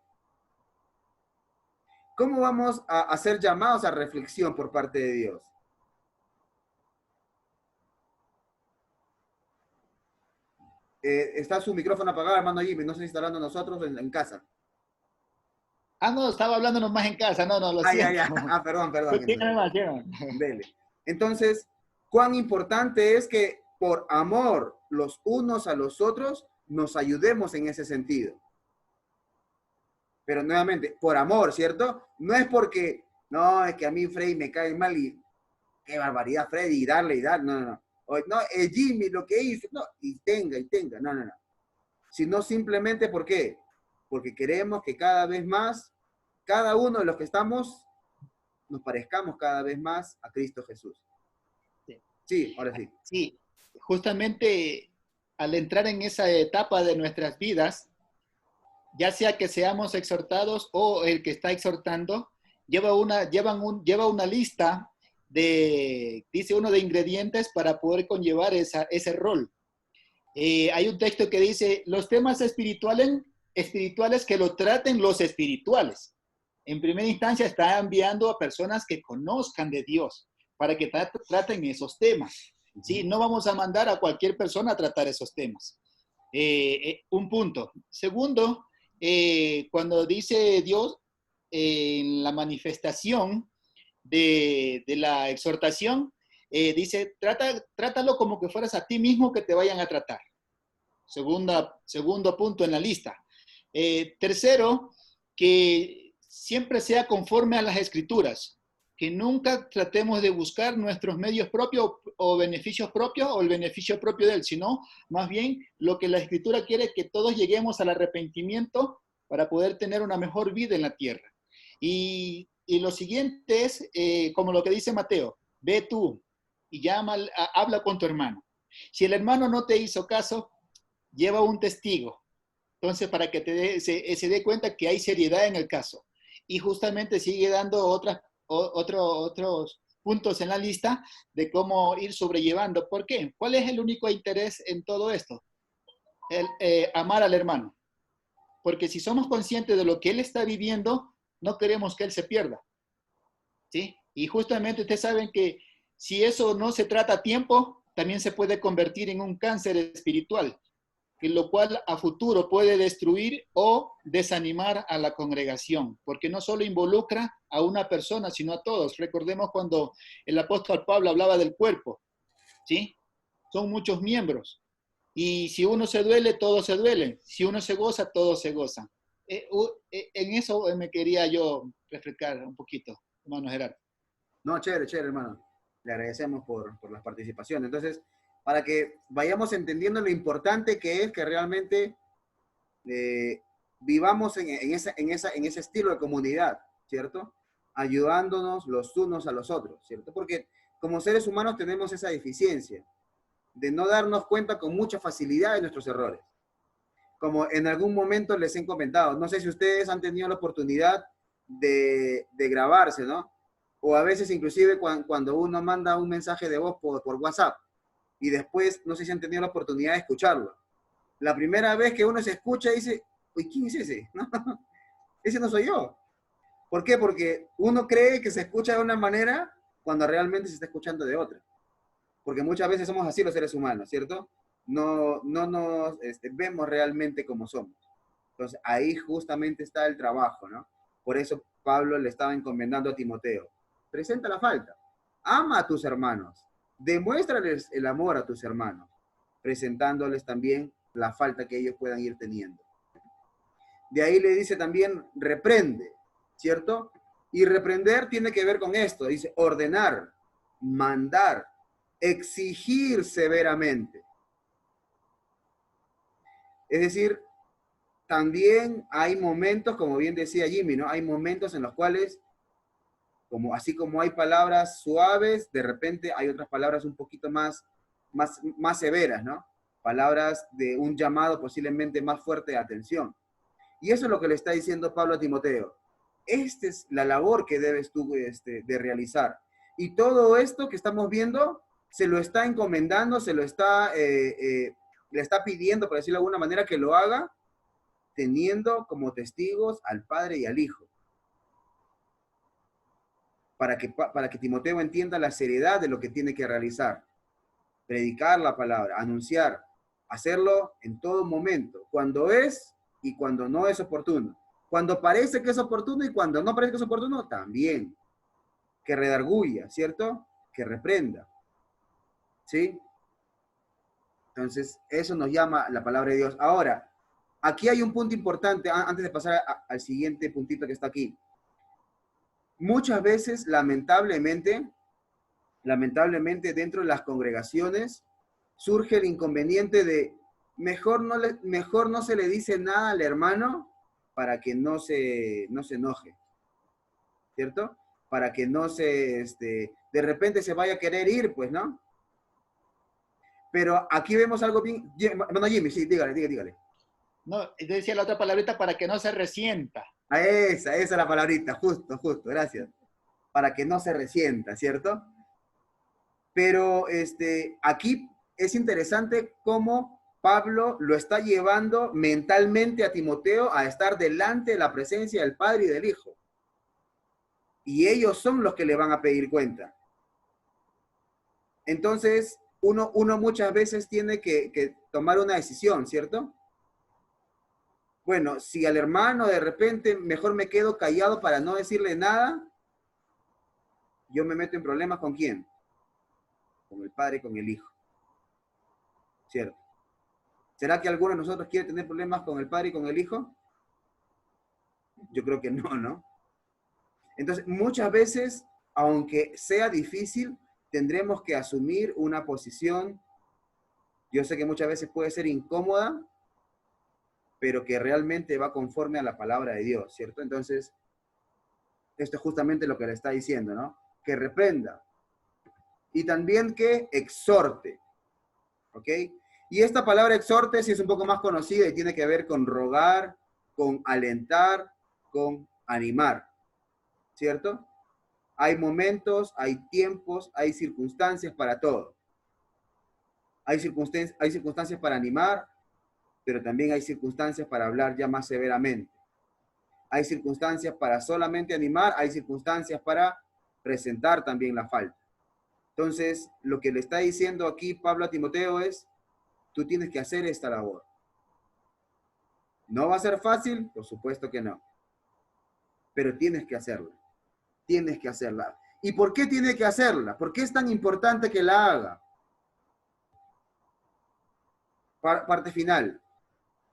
¿Cómo vamos a ser llamados a reflexión por parte de Dios? Está su micrófono apagado, hermano Jimmy. No sé si está hablando nosotros en casa. Ah, no, estaba hablando nomás en casa. No, lo Ah, ya, ya. siento. Ah, perdón. Siga nomás, siga. Dele. Entonces, cuán importante es que por amor los unos a los otros nos ayudemos en ese sentido. Pero nuevamente, por amor, ¿cierto? No es porque, no, es que a mí Freddy me cae mal y qué barbaridad, Freddy, y darle. No. O, no, es Jimmy lo que hizo, no, y tenga. No. Sino simplemente, ¿por qué? Porque queremos que cada vez más, cada uno de los que estamos, nos parezcamos cada vez más a Cristo Jesús. Sí, ahora sí. Sí, justamente al entrar en esa etapa de nuestras vidas, ya sea que seamos exhortados o el que está exhortando, lleva una lista dice uno, de ingredientes para poder conllevar ese rol. Hay un texto que dice, los temas espirituales que lo traten los espirituales. En primera instancia está enviando a personas que conozcan de Dios para que traten esos temas. ¿Sí? No vamos a mandar a cualquier persona a tratar esos temas. Un punto. Segundo, cuando dice Dios en la manifestación de la exhortación, dice, trátalo como que fueras a ti mismo que te vayan a tratar. Segundo punto en la lista. Tercero, que siempre sea conforme a las Escrituras, que nunca tratemos de buscar nuestros medios propios o beneficios propios o el beneficio propio de él, sino más bien lo que la Escritura quiere, que todos lleguemos al arrepentimiento para poder tener una mejor vida en la tierra. Y lo siguiente es, como lo que dice Mateo, ve tú y habla con tu hermano. Si el hermano no te hizo caso, lleva un testigo. Entonces, para que se dé cuenta que hay seriedad en el caso. Y justamente sigue dando otros puntos en la lista de cómo ir sobrellevando. ¿Por qué? ¿Cuál es el único interés en todo esto? Amar al hermano. Porque si somos conscientes de lo que él está viviendo, no queremos que él se pierda. ¿Sí? Y justamente ustedes saben que si eso no se trata a tiempo, también se puede convertir en un cáncer espiritual, que lo cual a futuro puede destruir o desanimar a la congregación, porque no solo involucra a una persona, sino a todos. Recordemos cuando el apóstol Pablo hablaba del cuerpo, ¿sí? Son muchos miembros. Y si uno se duele, todos se duelen. Si uno se goza, todos se gozan. En eso me quería yo refrescar un poquito, hermano Gerardo. No, chévere, hermano. Le agradecemos por las participaciones. Entonces, para que vayamos entendiendo lo importante que es que realmente vivamos en ese estilo de comunidad, ¿cierto? Ayudándonos los unos a los otros, ¿cierto? Porque como seres humanos tenemos esa deficiencia de no darnos cuenta con mucha facilidad de nuestros errores. Como en algún momento les he comentado, no sé si ustedes han tenido la oportunidad de grabarse, ¿no? O a veces inclusive cuando uno manda un mensaje de voz por WhatsApp y después no sé si han tenido la oportunidad de escucharlo. La primera vez que uno se escucha dice, uy, ¿quién es ese? No, ese no soy yo. ¿Por qué? Porque uno cree que se escucha de una manera cuando realmente se está escuchando de otra. Porque muchas veces somos así los seres humanos, ¿cierto? No nos vemos realmente como somos. Entonces, ahí justamente está el trabajo, ¿no? Por eso Pablo le estaba encomendando a Timoteo. Presenta la falta. Ama a tus hermanos. Demuéstrales el amor a tus hermanos, presentándoles también la falta que ellos puedan ir teniendo. De ahí le dice también, reprende, ¿cierto? Y reprender tiene que ver con esto. Dice, ordenar, mandar, exigir severamente. Es decir, también hay momentos, como bien decía Jimmy, ¿no? Hay momentos en los cuales, así como hay palabras suaves, de repente hay otras palabras un poquito más severas, ¿no? Palabras de un llamado posiblemente más fuerte de atención. Y eso es lo que le está diciendo Pablo a Timoteo. Esta es la labor que debes tú de realizar. Y todo esto que estamos viendo, se lo está encomendando, le está pidiendo, por decirlo de alguna manera, que lo haga, teniendo como testigos al Padre y al Hijo. Para que Timoteo entienda la seriedad de lo que tiene que realizar. Predicar la palabra, anunciar, hacerlo en todo momento, cuando es y cuando no es oportuno. Cuando parece que es oportuno y cuando no parece que es oportuno, también. Que redarguya, ¿cierto? Que reprenda. ¿Sí? Entonces, eso nos llama la palabra de Dios. Ahora, aquí hay un punto importante, antes de pasar al siguiente puntito que está aquí. Muchas veces, lamentablemente, dentro de las congregaciones, surge el inconveniente de mejor no se le dice nada al hermano para que no se enoje, ¿cierto? Para que no de repente se vaya a querer ir, pues, ¿no? Pero aquí vemos algo bien. Bueno, Jimmy, sí, dígale. No, yo decía la otra palabrita para que no se resienta. Esa es la palabrita, justo, gracias. Para que no se resienta, ¿cierto? Pero aquí es interesante cómo Pablo lo está llevando mentalmente a Timoteo a estar delante de la presencia del Padre y del Hijo. Y ellos son los que le van a pedir cuenta. Entonces, uno muchas veces tiene que tomar una decisión, ¿cierto? Bueno, si al hermano de repente mejor me quedo callado para no decirle nada, yo me meto en problemas ¿con quién? Con el Padre y con el Hijo. ¿Cierto? ¿Será que alguno de nosotros quiere tener problemas con el Padre y con el Hijo? Yo creo que no, ¿no? Entonces, muchas veces, aunque sea difícil, tendremos que asumir una posición. Yo sé que muchas veces puede ser incómoda, pero que realmente va conforme a la palabra de Dios, ¿cierto? Entonces, esto es justamente lo que le está diciendo, ¿no? Que reprenda. Y también que exhorte, ¿ok? Y esta palabra exhorte sí es un poco más conocida y tiene que ver con rogar, con alentar, con animar, ¿cierto? Hay momentos, hay tiempos, hay circunstancias para todo. Hay circunstancias para animar, pero también hay circunstancias para hablar ya más severamente. Hay circunstancias para solamente animar, hay circunstancias para presentar también la falta. Entonces, lo que le está diciendo aquí Pablo a Timoteo es, tú tienes que hacer esta labor. ¿No va a ser fácil? Por supuesto que no. Pero tienes que hacerla. Tienes que hacerla. ¿Y por qué tiene que hacerla? ¿Por qué es tan importante que la haga? Parte final.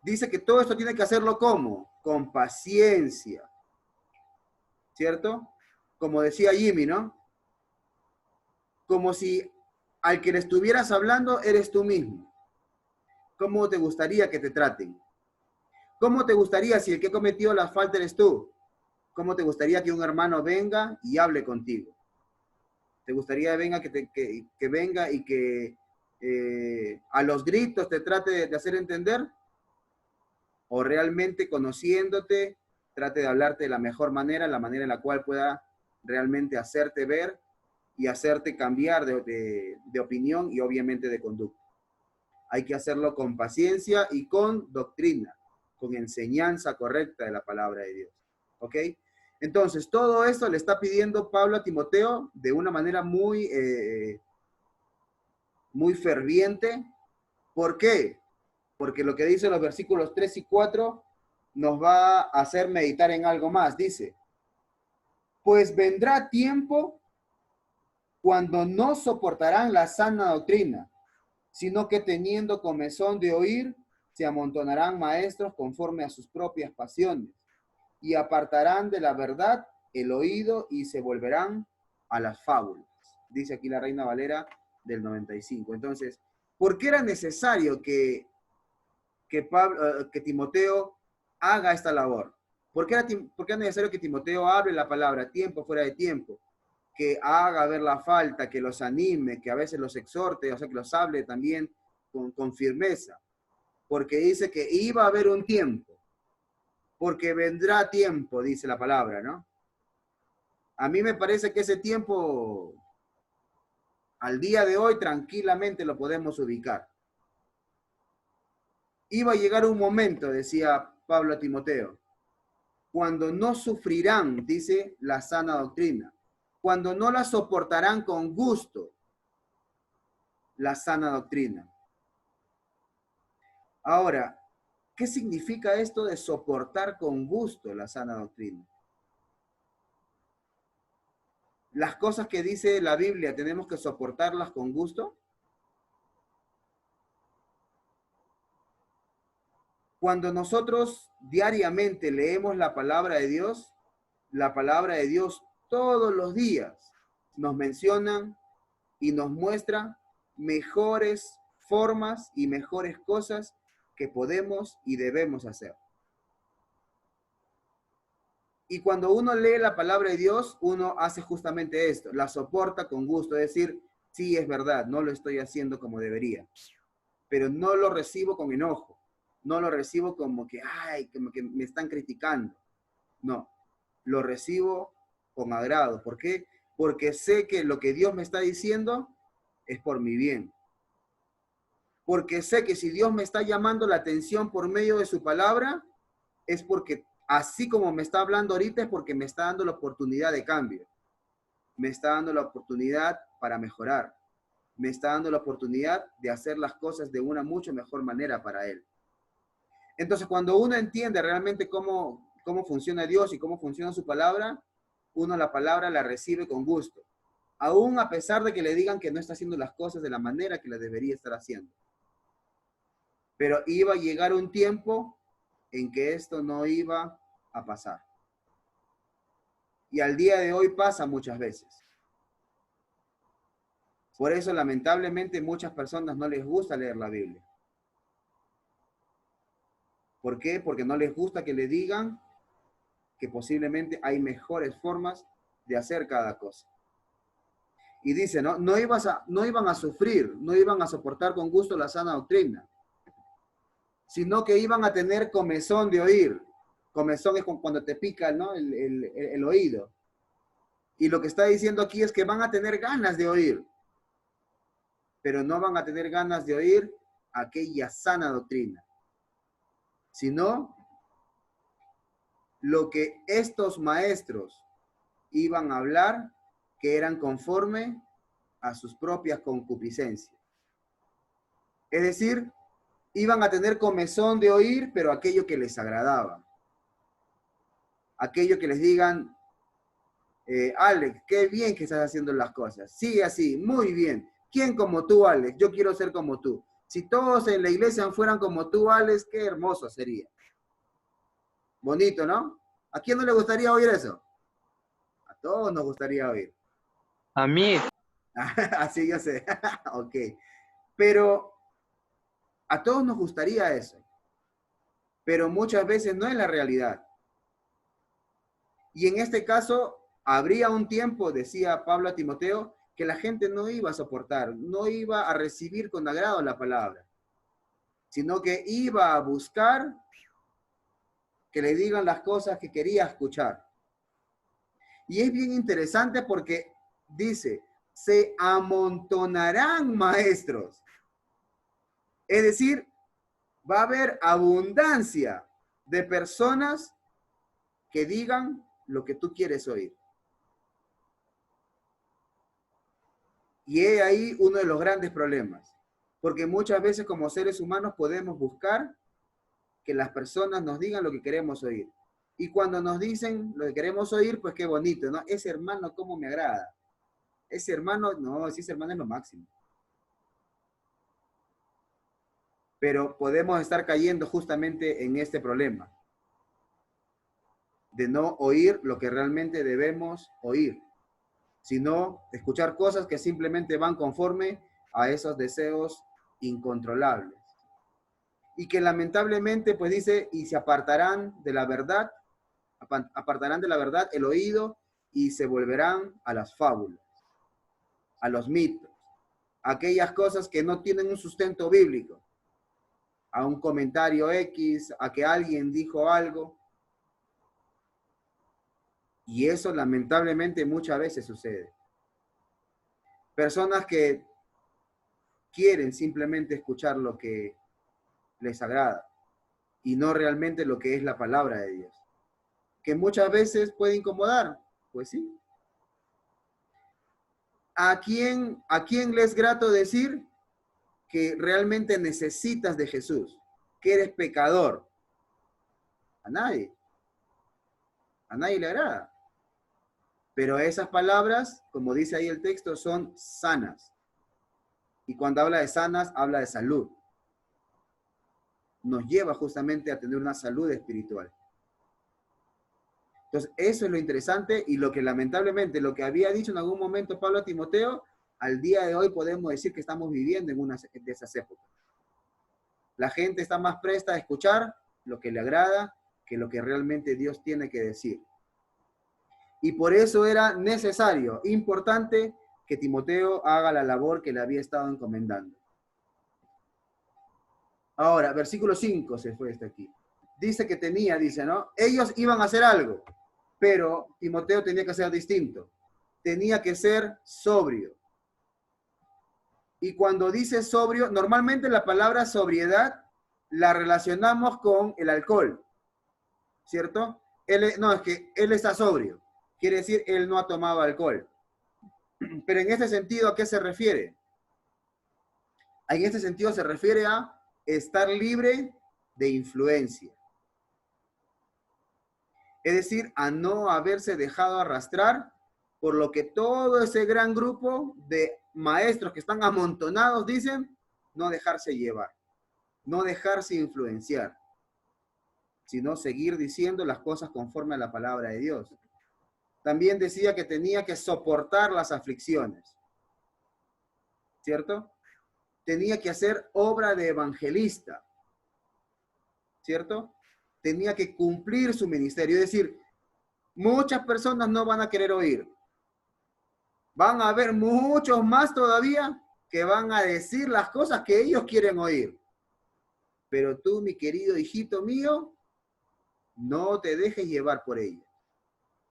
Dice que todo esto tiene que hacerlo ¿cómo? Con paciencia. ¿Cierto? Como decía Jimmy, ¿no? Como si al que le estuvieras hablando eres tú mismo. ¿Cómo te gustaría que te traten? ¿Cómo te gustaría si el que cometió la falta eres tú? ¿Cómo te gustaría que un hermano venga y hable contigo? ¿Te gustaría que venga y que a los gritos te trate de hacer entender? ¿O realmente conociéndote trate de hablarte de la mejor manera, la manera en la cual pueda realmente hacerte ver y hacerte cambiar de opinión y obviamente de conducta? Hay que hacerlo con paciencia y con doctrina, con enseñanza correcta de la palabra de Dios. ¿Ok? Entonces, todo esto le está pidiendo Pablo a Timoteo de una manera muy ferviente. ¿Por qué? Porque lo que dicen los versículos 3 y 4 nos va a hacer meditar en algo más. Dice, pues vendrá tiempo cuando no soportarán la sana doctrina, sino que teniendo comezón de oír, se amontonarán maestros conforme a sus propias pasiones, y apartarán de la verdad el oído y se volverán a las fábulas. Dice aquí la Reina Valera del 95. Entonces, ¿por qué era necesario que Timoteo haga esta labor? ¿Por qué era necesario que Timoteo hable la palabra, tiempo, fuera de tiempo? Que haga ver la falta, que los anime, que a veces los exhorte, o sea, que los hable también con firmeza. Porque dice que iba a haber un tiempo. Porque vendrá tiempo, dice la palabra, ¿no? A mí me parece que ese tiempo, al día de hoy, tranquilamente lo podemos ubicar. Iba a llegar un momento, decía Pablo a Timoteo, cuando no sufrirán, dice, la sana doctrina, cuando no la soportarán con gusto, la sana doctrina. Ahora, ¿qué significa esto de soportar con gusto la sana doctrina? Las cosas que dice la Biblia, ¿tenemos que soportarlas con gusto? Cuando nosotros diariamente leemos la palabra de Dios todos los días nos mencionan y nos muestra mejores formas y mejores cosas que podemos y debemos hacer. Y cuando uno lee la palabra de Dios, uno hace justamente esto, la soporta con gusto, es decir, sí, es verdad, no lo estoy haciendo como debería, pero no lo recibo con enojo, no lo recibo como que, ay, como que me están criticando. No, lo recibo con agrado. ¿Por qué? Porque sé que lo que Dios me está diciendo es por mi bien. Porque sé que si Dios me está llamando la atención por medio de su palabra, es porque así como me está hablando ahorita, es porque me está dando la oportunidad de cambio. Me está dando la oportunidad para mejorar. Me está dando la oportunidad de hacer las cosas de una mucho mejor manera para Él. Entonces, cuando uno entiende realmente cómo funciona Dios y cómo funciona su palabra, uno la palabra la recibe con gusto. Aún a pesar de que le digan que no está haciendo las cosas de la manera que las debería estar haciendo. Pero iba a llegar un tiempo en que esto no iba a pasar. Y al día de hoy pasa muchas veces. Por eso, lamentablemente, muchas personas no les gusta leer la Biblia. ¿Por qué? Porque no les gusta que le digan que posiblemente hay mejores formas de hacer cada cosa. Y dice, no iban a sufrir, no iban a soportar con gusto la sana doctrina, sino que iban a tener comezón de oír. Comezón es cuando te pica, ¿no? el oído. Y lo que está diciendo aquí es que van a tener ganas de oír, pero no van a tener ganas de oír aquella sana doctrina, sino lo que estos maestros iban a hablar, que eran conforme a sus propias concupiscencias. Es decir, iban a tener comezón de oír, pero aquello que les agradaba. Aquello que les digan, Alex, qué bien que estás haciendo las cosas. Sigue así, muy bien. ¿Quién como tú, Alex? Yo quiero ser como tú. Si todos en la iglesia fueran como tú, Alex, qué hermoso sería. Bonito, ¿no? ¿A quién no le gustaría oír eso? A todos nos gustaría oír. A mí. Así yo sé. Ok. Pero a todos nos gustaría eso. Pero muchas veces no es la realidad. Y en este caso, habría un tiempo, decía Pablo a Timoteo, que la gente no iba a soportar, no iba a recibir con agrado la palabra, sino que iba a buscar que le digan las cosas que quería escuchar. Y es bien interesante porque dice, se amontonarán maestros. Es decir, va a haber abundancia de personas que digan lo que tú quieres oír. Y es ahí uno de los grandes problemas, porque muchas veces como seres humanos podemos buscar que las personas nos digan lo que queremos oír. Y cuando nos dicen lo que queremos oír, pues qué bonito, ¿no? Ese hermano cómo me agrada. Ese hermano, no, ese hermano es lo máximo. Pero podemos estar cayendo justamente en este problema de no oír lo que realmente debemos oír, sino escuchar cosas que simplemente van conforme a esos deseos incontrolables. Y que lamentablemente, pues dice, y se apartarán de la verdad el oído y se volverán a las fábulas, a los mitos, a aquellas cosas que no tienen un sustento bíblico, a un comentario X, a que alguien dijo algo. Y eso lamentablemente muchas veces sucede. Personas que quieren simplemente escuchar lo que les agrada y no realmente lo que es la palabra de Dios. Que muchas veces puede incomodar, pues sí. ¿A quién le es grato decir que realmente necesitas de Jesús? que eres pecador. A nadie. A nadie le agrada. Pero esas palabras, como dice ahí el texto, son sanas. Y cuando habla de sanas, habla de salud. Nos lleva justamente a tener una salud espiritual. Entonces, eso es lo interesante y lo que lamentablemente, lo que había dicho en algún momento Pablo a Timoteo, al día de hoy podemos decir que estamos viviendo en una de esas épocas. La gente está más presta a escuchar lo que le agrada que lo que realmente Dios tiene que decir. Y por eso era necesario, importante, que Timoteo haga la labor que le había estado encomendando. Ahora, versículo 5 se fue hasta aquí. Dice que dice, ¿no? Ellos iban a hacer algo, pero Timoteo tenía que ser distinto. Tenía que ser sobrio. Y cuando dice sobrio, normalmente la palabra sobriedad la relacionamos con el alcohol, ¿cierto? No, es que él está sobrio. Quiere decir, él no ha tomado alcohol. Pero en este sentido, ¿a qué se refiere? En este sentido se refiere a estar libre de influencia. Es decir, a no haberse dejado arrastrar por lo que todo ese gran grupo de maestros que están amontonados dicen, no dejarse llevar, no dejarse influenciar, sino seguir diciendo las cosas conforme a la palabra de Dios. También decía que tenía que soportar las aflicciones, ¿cierto? Tenía que hacer obra de evangelista, ¿cierto? Tenía que cumplir su ministerio, es decir, muchas personas no van a querer oír. Van a haber muchos más todavía que van a decir las cosas que ellos quieren oír. Pero tú, mi querido hijito mío, no te dejes llevar por ellos.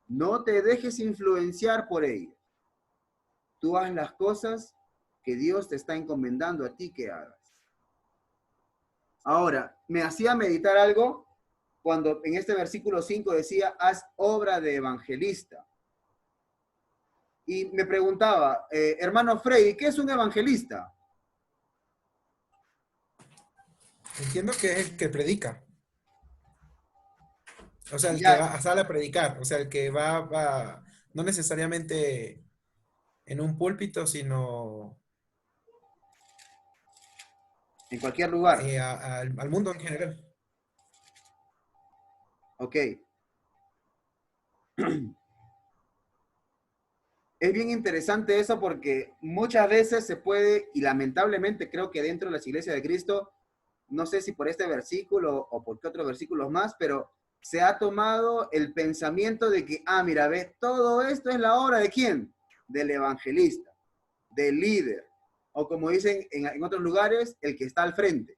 No te dejes influenciar por ellos. Tú haz las cosas que Dios te está encomendando a ti que hagas. Ahora, me hacía meditar algo cuando en este versículo 5 decía, haz obra de evangelista. Y me preguntaba, hermano Frey, ¿qué es un evangelista? Entiendo que es el que predica. O sea, el que Ya, sale a predicar. O sea, el que va no necesariamente en un púlpito, sino en cualquier lugar. al mundo en general. Ok. Es bien interesante eso porque muchas veces se puede, y lamentablemente creo que dentro de las iglesias de Cristo, no sé si por este versículo o por qué otros versículos más, pero se ha tomado el pensamiento de que, mira, ve, todo esto es la obra de ¿quién? Del evangelista, del líder, o como dicen en otros lugares, el que está al frente,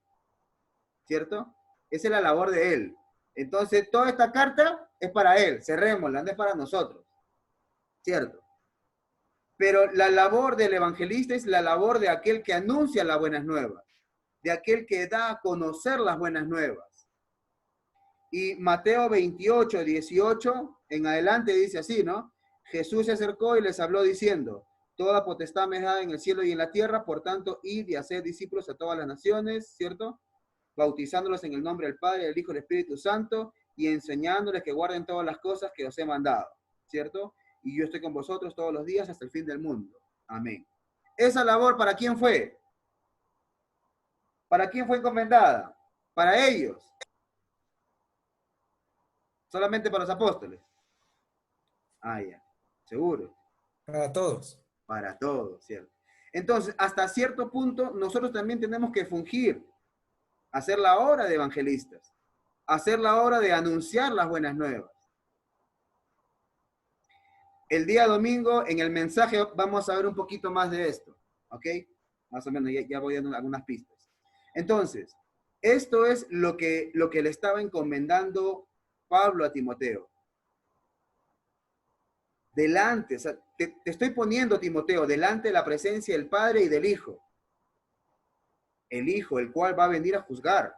¿cierto? Esa es la labor de él. Entonces, toda esta carta es para él, cerrémosla, no es para nosotros, ¿cierto? Pero la labor del evangelista es la labor de aquel que anuncia las buenas nuevas, de aquel que da a conocer las buenas nuevas. Y Mateo 28, 18, en adelante dice así, ¿no? Jesús se acercó y les habló diciendo, toda potestad me es dada en el cielo y en la tierra, por tanto, id y haced discípulos a todas las naciones, ¿cierto? Bautizándolos en el nombre del Padre, del Hijo y del Espíritu Santo, y enseñándoles que guarden todas las cosas que os he mandado, ¿cierto? Y yo estoy con vosotros todos los días hasta el fin del mundo. Amén. Esa labor, ¿para quién fue? ¿Para quién fue encomendada? Para ellos. Solamente para los apóstoles. Ya. Seguro. Para todos. Para todos, ¿cierto? Entonces, hasta cierto punto, nosotros también tenemos que fungir, hacer la obra de evangelistas, hacer la obra de anunciar las buenas nuevas. El día domingo, en el mensaje, vamos a ver un poquito más de esto, ¿ok? Más o menos, ya voy dando algunas pistas. Entonces, esto es lo que le estaba encomendando Pablo a Timoteo. Delante, o sea, te estoy poniendo, Timoteo, delante de la presencia del Padre y del Hijo. El Hijo, el cual va a venir a juzgar.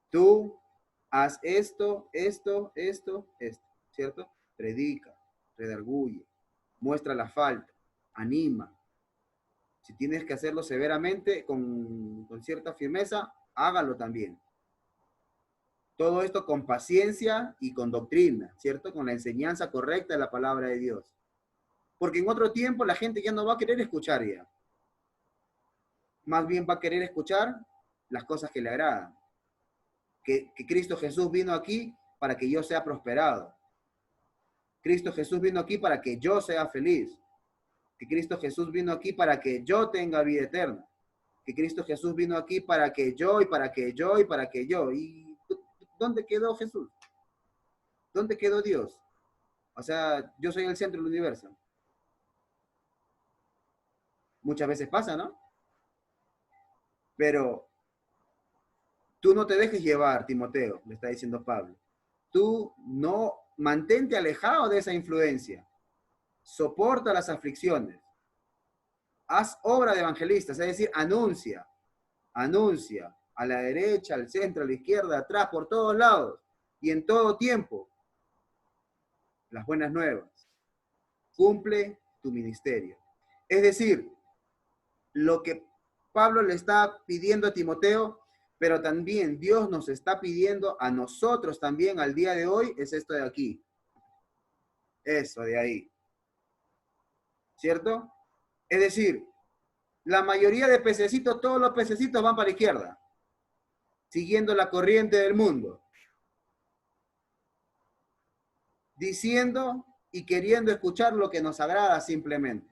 Tú haz esto, ¿cierto? Predica, redarguye, muestra la falta, anima, Si tienes que hacerlo severamente, con cierta firmeza, hágalo también. Todo esto con paciencia y con doctrina, ¿cierto? Con la enseñanza correcta de la palabra de Dios. Porque en otro tiempo la gente ya no va a querer escuchar ya. Más bien va a querer escuchar las cosas que le agradan. Que Cristo Jesús vino aquí para que yo sea prosperado. Cristo Jesús vino aquí para que yo sea feliz. Que Cristo Jesús vino aquí para que yo tenga vida eterna. Que Cristo Jesús vino aquí para que yo, y para que yo, y para que yo. ¿Y dónde quedó Jesús? ¿Dónde quedó Dios? O sea, yo soy el centro del universo. Muchas veces pasa, ¿no? Pero tú no te dejes llevar, Timoteo, le está diciendo Pablo. Tú no, mantente alejado de esa influencia. Soporta las aflicciones. Haz obra de evangelistas, es decir, anuncia a la derecha, al centro, a la izquierda, atrás, por todos lados y en todo tiempo las buenas nuevas. Cumple tu ministerio. Es decir, lo que Pablo le está pidiendo a Timoteo, pero también Dios nos está pidiendo a nosotros también al día de hoy, es esto de aquí. Eso de ahí. ¿Cierto? Es decir, la mayoría de pececitos, todos los pececitos van para la izquierda, siguiendo la corriente del mundo, diciendo y queriendo escuchar lo que nos agrada simplemente.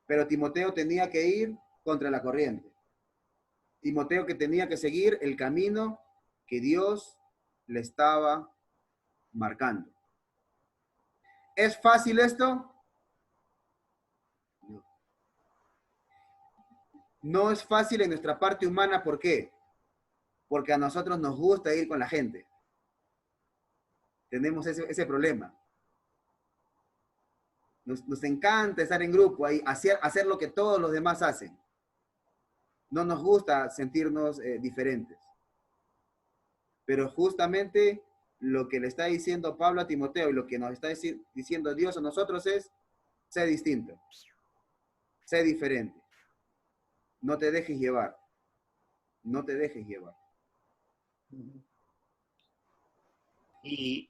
Pero Timoteo tenía que ir contra la corriente. Timoteo que tenía que seguir el camino que Dios le estaba marcando. ¿Es fácil esto? No. No es fácil en nuestra parte humana, ¿por qué? Porque a nosotros nos gusta ir con la gente. Tenemos ese problema. Nos encanta estar en grupo, ahí, hacer lo que todos los demás hacen. No nos gusta sentirnos diferentes. Pero justamente lo que le está diciendo Pablo a Timoteo y lo que nos está diciendo Dios a nosotros es, sé distinto, sé diferente. No te dejes llevar. No te dejes llevar. Y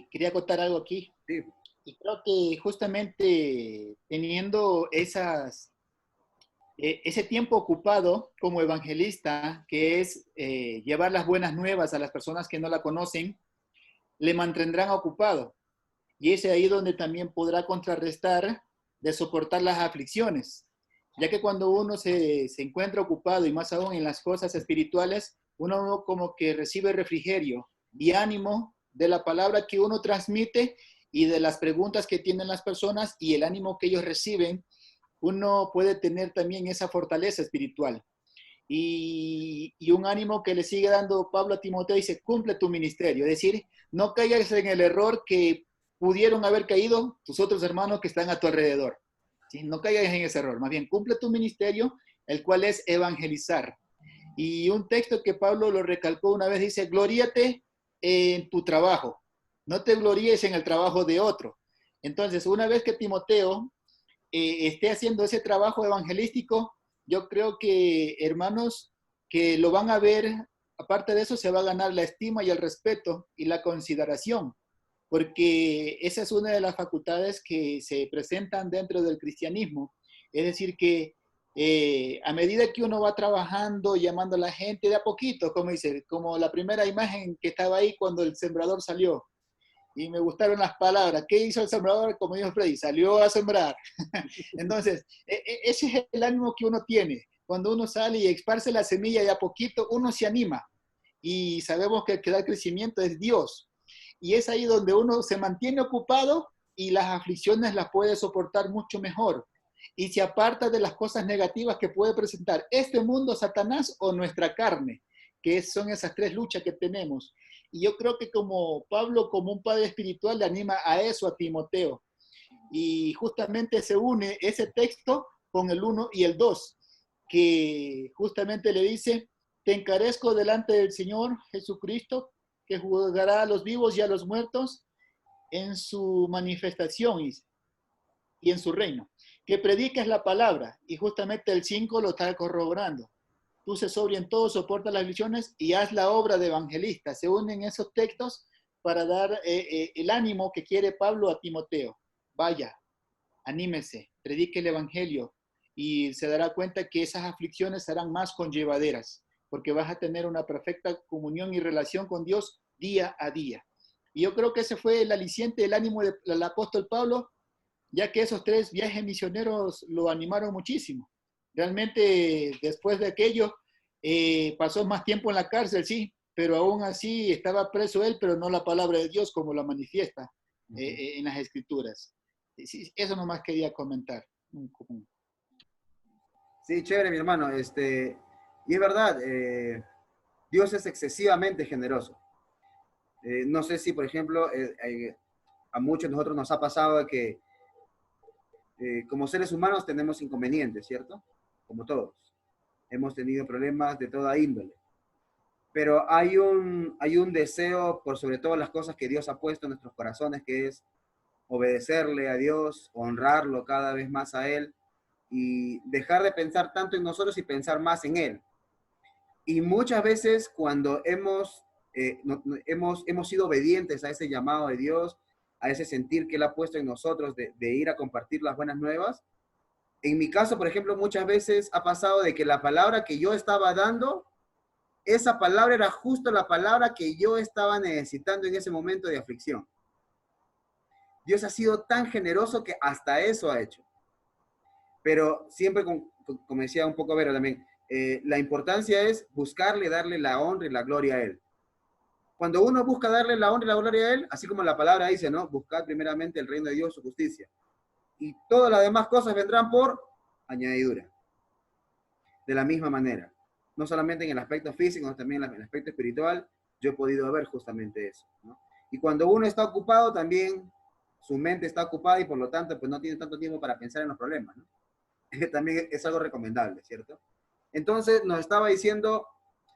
quería contar algo aquí. Sí. Y creo que justamente teniendo ese tiempo ocupado como evangelista, que es llevar las buenas nuevas a las personas que no la conocen, le mantendrán ocupado. Y es ahí donde también podrá contrarrestar de soportar las aflicciones. Ya que cuando uno se encuentra ocupado, y más aún en las cosas espirituales, uno como que recibe refrigerio y ánimo de la palabra que uno transmite y de las preguntas que tienen las personas y el ánimo que ellos reciben, uno puede tener también esa fortaleza espiritual. Y un ánimo que le sigue dando Pablo a Timoteo, dice, cumple tu ministerio. Es decir, no caigas en el error que pudieron haber caído tus otros hermanos que están a tu alrededor. ¿Sí? No caigas en ese error. Más bien, cumple tu ministerio, el cual es evangelizar. Y un texto que Pablo lo recalcó una vez dice, gloríate en tu trabajo. No te gloríes en el trabajo de otro. Entonces, una vez que Timoteo esté haciendo ese trabajo evangelístico, yo creo que, hermanos, que lo van a ver, aparte de eso, se va a ganar la estima y el respeto y la consideración, porque esa es una de las facultades que se presentan dentro del cristianismo. Es decir, que a medida que uno va trabajando, llamando a la gente de a poquito, como dice, como la primera imagen que estaba ahí cuando el sembrador salió, y me gustaron las palabras. ¿Qué hizo el sembrador? Como dijo Freddy, salió a sembrar. Entonces, ese es el ánimo que uno tiene. Cuando uno sale y esparce la semilla de a poquito, uno se anima. Y sabemos que el que da crecimiento es Dios. Y es ahí donde uno se mantiene ocupado y las aflicciones las puede soportar mucho mejor. Y se aparta de las cosas negativas que puede presentar este mundo, Satanás o nuestra carne, que son esas tres luchas que tenemos. Y yo creo que como Pablo, como un padre espiritual, le anima a eso a Timoteo. Y justamente se une ese texto con el 1 y el 2, que justamente le dice, te encarezco delante del Señor Jesucristo, que juzgará a los vivos y a los muertos en su manifestación y en su reino. que prediques la palabra, y justamente el 5 lo está corroborando. Tú sé sobrio en todo, soporta las aflicciones y haz la obra de evangelista. Se unen esos textos para dar el ánimo que quiere Pablo a Timoteo. Vaya, anímese, predique el evangelio y se dará cuenta que esas aflicciones serán más conllevaderas, porque vas a tener una perfecta comunión y relación con Dios día a día. Y yo creo que ese fue el aliciente, el ánimo del apóstol Pablo, ya que esos 3 viajes misioneros lo animaron muchísimo. Realmente, después de aquello, pasó más tiempo en la cárcel, sí, pero aún así estaba preso él, pero no la palabra de Dios como la manifiesta en las Escrituras. Sí, eso nomás quería comentar. Sí, chévere, mi hermano. Y es verdad, Dios es excesivamente generoso. No sé si, por ejemplo, a muchos de nosotros nos ha pasado que como seres humanos tenemos inconvenientes, ¿cierto? Como todos. Hemos tenido problemas de toda índole. Pero hay un deseo por sobre todas las cosas que Dios ha puesto en nuestros corazones, que es obedecerle a Dios, honrarlo cada vez más a Él y dejar de pensar tanto en nosotros y pensar más en Él. Y muchas veces cuando hemos sido obedientes a ese llamado de Dios, a ese sentir que Él ha puesto en nosotros de ir a compartir las buenas nuevas, en mi caso, por ejemplo, muchas veces ha pasado de que la palabra que yo estaba dando, esa palabra era justo la palabra que yo estaba necesitando en ese momento de aflicción. Dios ha sido tan generoso que hasta eso ha hecho. Pero siempre, como decía un poco Vero también, la importancia es buscarle, darle la honra y la gloria a Él. Cuando uno busca darle la honra y la gloria a Él, así como la palabra dice, ¿no? Buscad primeramente el reino de Dios, su justicia. Y todas las demás cosas vendrán por añadidura. De la misma manera. No solamente en el aspecto físico, sino también en el aspecto espiritual, yo he podido ver justamente eso, ¿no? Y cuando uno está ocupado, también su mente está ocupada y por lo tanto, pues no tiene tanto tiempo para pensar en los problemas, ¿no? También es algo recomendable, ¿cierto? Entonces, nos estaba diciendo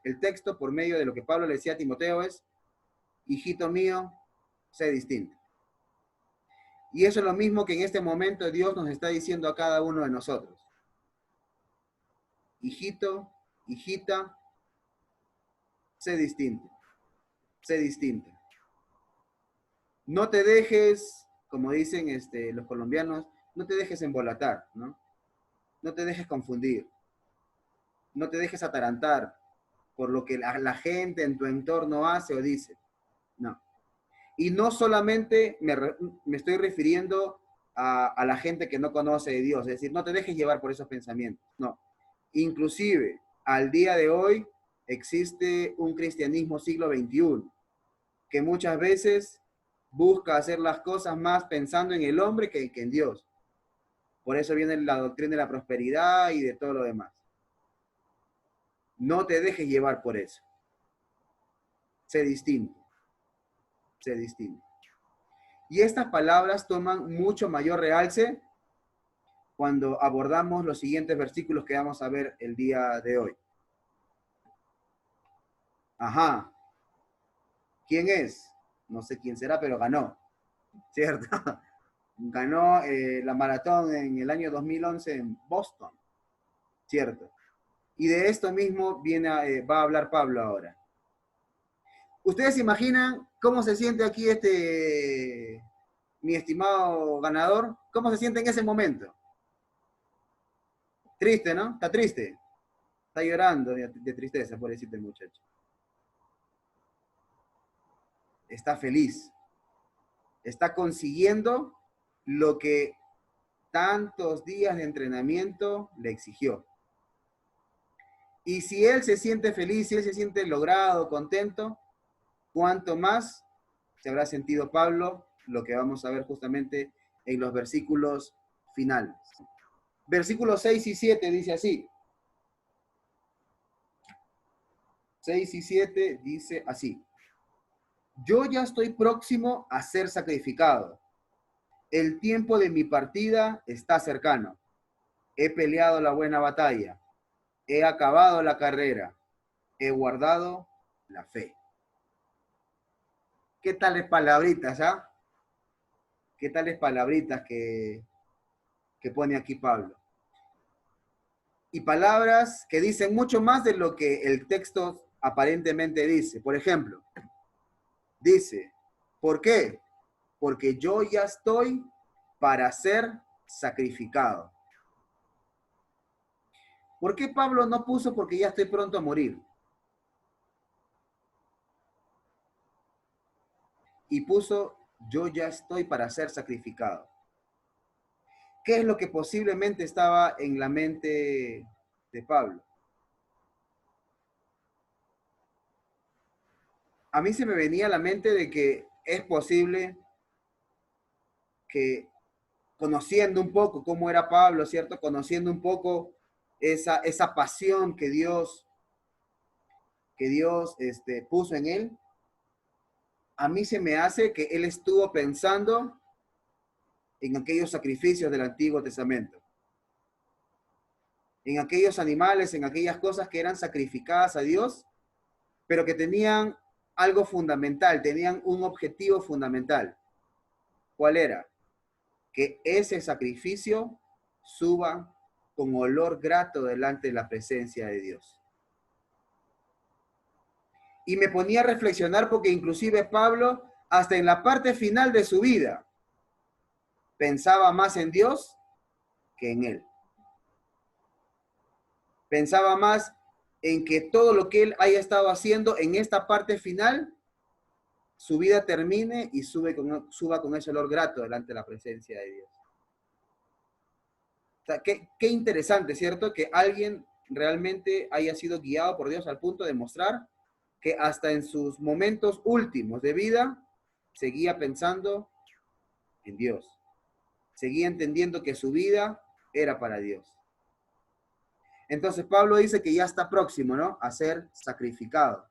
el texto por medio de lo que Pablo le decía a Timoteo es, hijito mío, sé distinto. Y eso es lo mismo que en este momento Dios nos está diciendo a cada uno de nosotros. Hijito, hijita, sé distinto, sé distinto. No te dejes, como dicen los colombianos, no te dejes embolatar, ¿no? No te dejes confundir, no te dejes atarantar por lo que la gente en tu entorno hace o dice, no. Y no solamente me estoy refiriendo a la gente que no conoce de Dios, es decir, no te dejes llevar por esos pensamientos, no. Inclusive, al día de hoy existe un cristianismo siglo XXI que muchas veces busca hacer las cosas más pensando en el hombre que en Dios. Por eso viene la doctrina de la prosperidad y de todo lo demás. No te dejes llevar por eso. Sé distinto. Sé distinto. Y estas palabras toman mucho mayor realce cuando abordamos los siguientes versículos que vamos a ver el día de hoy. Ajá. ¿Quién es? No sé quién será, pero ganó. ¿Cierto? Ganó la maratón en el año 2011 en Boston. ¿Cierto? Y de esto mismo va a hablar Pablo ahora. ¿Ustedes se imaginan cómo se siente aquí mi estimado ganador? ¿Cómo se siente en ese momento? Triste, ¿no? Está triste. Está llorando de tristeza, pobrecito el muchacho. Está feliz. Está consiguiendo lo que tantos días de entrenamiento le exigió. Y si él se siente feliz, si él se siente logrado, contento, ¿cuánto más se habrá sentido Pablo? Lo que vamos a ver justamente en los versículos finales. Versículos 6 y 7 dice así. 6 y 7 dice así. Yo ya estoy próximo a ser sacrificado. El tiempo de mi partida está cercano. He peleado la buena batalla. He acabado la carrera. He guardado la fe. ¿Qué tales palabritas, ah? ¿Qué tales palabritas que que pone aquí Pablo. Y palabras que dicen mucho más de lo que el texto aparentemente dice. Por ejemplo, dice, ¿por qué? Porque yo ya estoy para ser sacrificado. ¿Por qué Pablo no puso porque ya estoy pronto a morir? Y puso, yo ya estoy para ser sacrificado. ¿Qué es lo que posiblemente estaba en la mente de Pablo? A mí se me venía a la mente de que es posible que, conociendo un poco cómo era Pablo, ¿cierto? Conociendo un poco esa pasión que Dios puso en él, a mí se me hace que él estuvo pensando en aquellos sacrificios del Antiguo Testamento, en aquellos animales, en aquellas cosas que eran sacrificadas a Dios, pero que tenían algo fundamental, tenían un objetivo fundamental. ¿Cuál era? Que ese sacrificio suba con olor grato delante de la presencia de Dios. Y me ponía a reflexionar porque inclusive Pablo, hasta en la parte final de su vida, pensaba más en Dios que en él. Pensaba más en que todo lo que él haya estado haciendo en esta parte final, su vida termine y suba con ese olor grato delante de la presencia de Dios. O sea, qué interesante, ¿cierto? Que alguien realmente haya sido guiado por Dios al punto de mostrar que hasta en sus momentos últimos de vida seguía pensando en Dios. Seguía entendiendo que su vida era para Dios. Entonces Pablo dice que ya está próximo, ¿no? A ser sacrificado.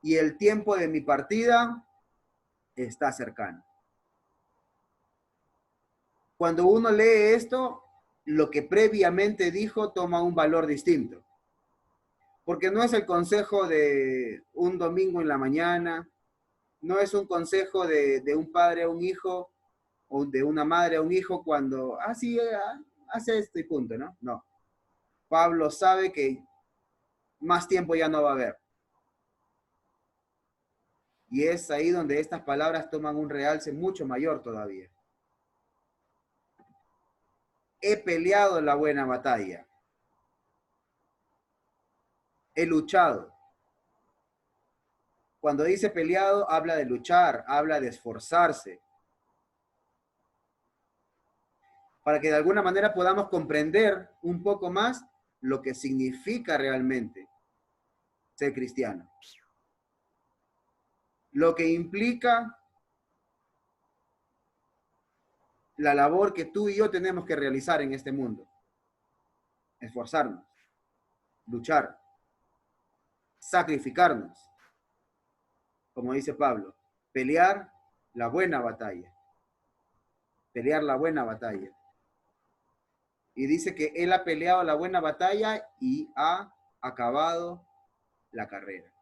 Y el tiempo de mi partida está cercano. Cuando uno lee esto, lo que previamente dijo toma un valor distinto. Porque no es el consejo de un domingo en la mañana, no es un consejo de un padre a un hijo, o de una madre a un hijo cuando, sí, hace esto y punto, ¿no? No. Pablo sabe que más tiempo ya no va a haber. Y es ahí donde estas palabras toman un realce mucho mayor todavía. He peleado la buena batalla. He luchado. Cuando dice peleado, habla de luchar, habla de esforzarse. Para que de alguna manera podamos comprender un poco más lo que significa realmente ser cristiano. Lo que implica la labor que tú y yo tenemos que realizar en este mundo. Esforzarnos, luchar, sacrificarnos. Como dice Pablo, pelear la buena batalla. Pelear la buena batalla. Y dice que él ha peleado la buena batalla y ha acabado la carrera.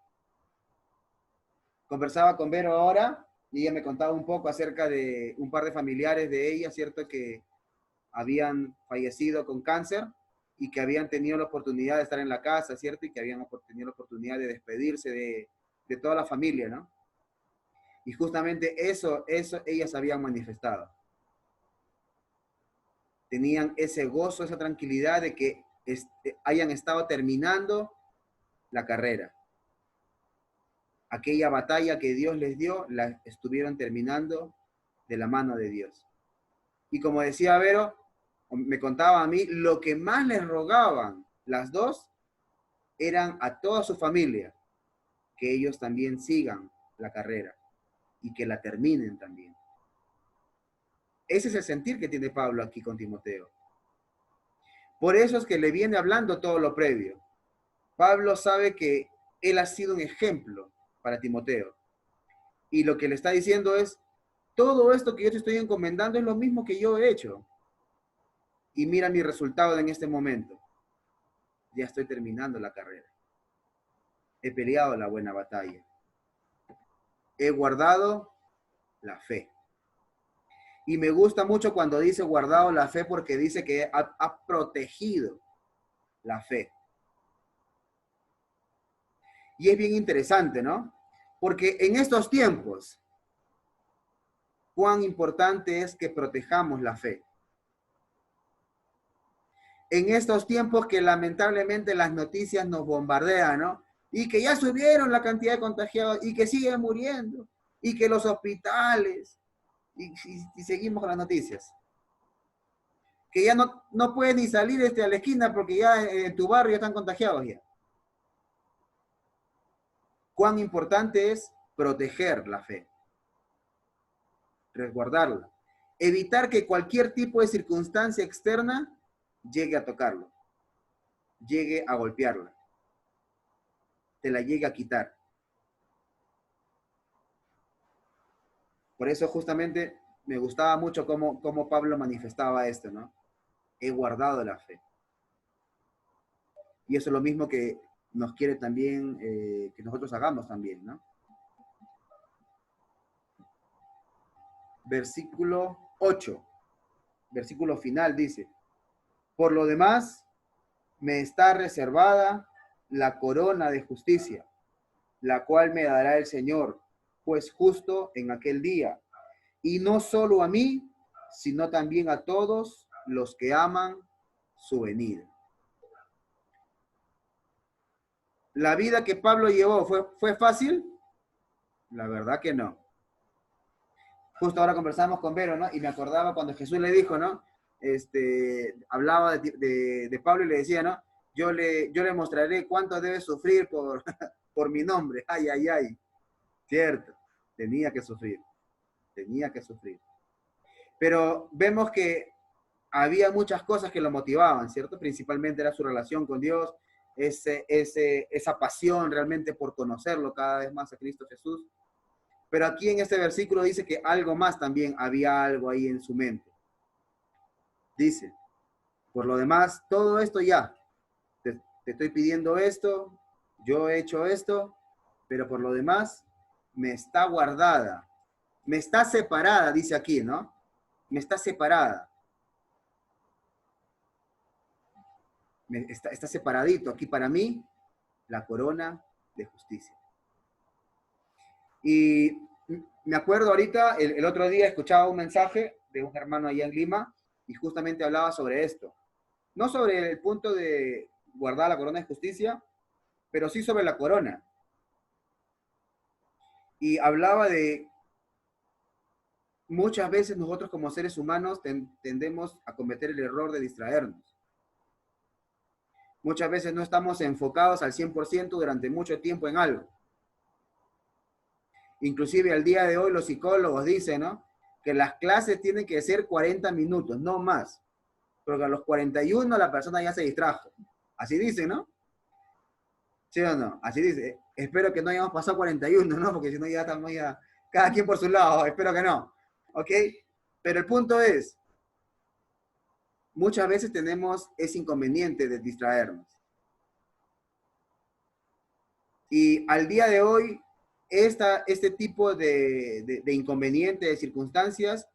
Conversaba con Vero ahora y ella me contaba un poco acerca de un par de familiares de ella, ¿cierto? Que habían fallecido con cáncer y que habían tenido la oportunidad de estar en la casa, ¿cierto? Y que habían tenido la oportunidad de despedirse de toda la familia, ¿no? Y justamente eso ellas habían manifestado. Tenían ese gozo, esa tranquilidad de que hayan estado terminando la carrera. Aquella batalla que Dios les dio, la estuvieron terminando de la mano de Dios. Y como decía Vero, me contaba a mí, lo que más les rogaban las dos eran a toda su familia que ellos también sigan la carrera y que la terminen también. Ese es el sentir que tiene Pablo aquí con Timoteo. Por eso es que le viene hablando todo lo previo. Pablo sabe que él ha sido un ejemplo para Timoteo. Y lo que le está diciendo es, todo esto que yo te estoy encomendando es lo mismo que yo he hecho. Y mira mi resultado en este momento. Ya estoy terminando la carrera. He peleado la buena batalla. He guardado la fe. Y me gusta mucho cuando dice guardado la fe, porque dice que ha protegido la fe. Y es bien interesante, ¿no? Porque en estos tiempos, cuán importante es que protejamos la fe. En estos tiempos que lamentablemente las noticias nos bombardean, ¿no? Y que ya subieron la cantidad de contagiados y que siguen muriendo y que los hospitales, y seguimos con las noticias. Que ya no puedes ni salir a la esquina porque ya en tu barrio están contagiados ya. Cuán importante es proteger la fe, resguardarla, evitar que cualquier tipo de circunstancia externa llegue a tocarlo, llegue a golpearla, te la llegue a quitar. Por eso justamente me gustaba mucho cómo Pablo manifestaba esto, ¿no? He guardado la fe. Y eso es lo mismo que nos quiere también que nosotros hagamos también, ¿no? Versículo 8, versículo final dice, por lo demás, me está reservada la corona de justicia, la cual me dará el Señor, pues justo en aquel día, y no solo a mí, sino también a todos los que aman su venida. ¿La vida que Pablo llevó fue fácil? La verdad que no. Justo ahora conversamos con Vero, ¿no? Y me acordaba cuando Jesús le dijo, ¿no? Hablaba de Pablo y le decía, ¿no? Yo le mostraré cuánto debe sufrir por mi nombre. Ay, ay, ay. Cierto, tenía que sufrir. Pero vemos que había muchas cosas que lo motivaban, ¿cierto? Principalmente era su relación con Dios, esa pasión realmente por conocerlo cada vez más a Cristo Jesús. Pero aquí en este versículo dice que algo más también, había algo ahí en su mente. Dice, por lo demás, todo esto ya, te estoy pidiendo esto, yo he hecho esto, pero por lo demás, me está guardada, me está separada, dice aquí, ¿no? Me está separada. Está separadito aquí para mí, la corona de justicia. Y me acuerdo ahorita, el otro día escuchaba un mensaje de un hermano allá en Lima y justamente hablaba sobre esto. No sobre el punto de guardar la corona de justicia, pero sí sobre la corona. Y hablaba de muchas veces nosotros como seres humanos tendemos a cometer el error de distraernos. Muchas veces no estamos enfocados al 100% durante mucho tiempo en algo. Inclusive al día de hoy los psicólogos dicen, ¿no? Que las clases tienen que ser 40 minutos, no más. Porque a los 41 la persona ya se distrajo. Así dicen, ¿no? ¿Sí o no? Así dice. Espero que no hayamos pasado 41, ¿no? Porque si no ya estamos ya cada quien por su lado. Espero que no. ¿Ok? Pero el punto es, muchas veces tenemos ese inconveniente de distraernos. Y al día de hoy, este tipo de inconveniente, de circunstancias,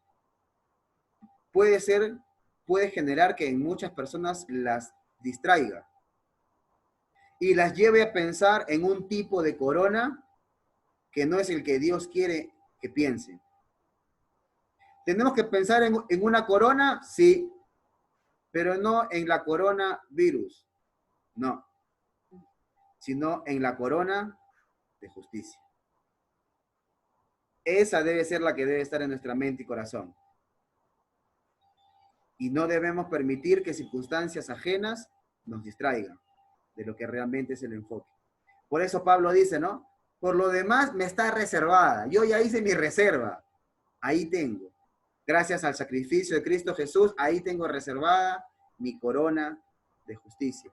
puede generar que en muchas personas las distraiga y las lleve a pensar en un tipo de corona que no es el que Dios quiere que piensen. ¿Tenemos que pensar en una corona? Sí, pero no en la corona virus, no, sino en la corona de justicia. Esa debe ser la que debe estar en nuestra mente y corazón. Y no debemos permitir que circunstancias ajenas nos distraigan de lo que realmente es el enfoque. Por eso Pablo dice, ¿no? Por lo demás me está reservada. Yo ya hice mi reserva. Ahí tengo. Gracias al sacrificio de Cristo Jesús, ahí tengo reservada mi corona de justicia,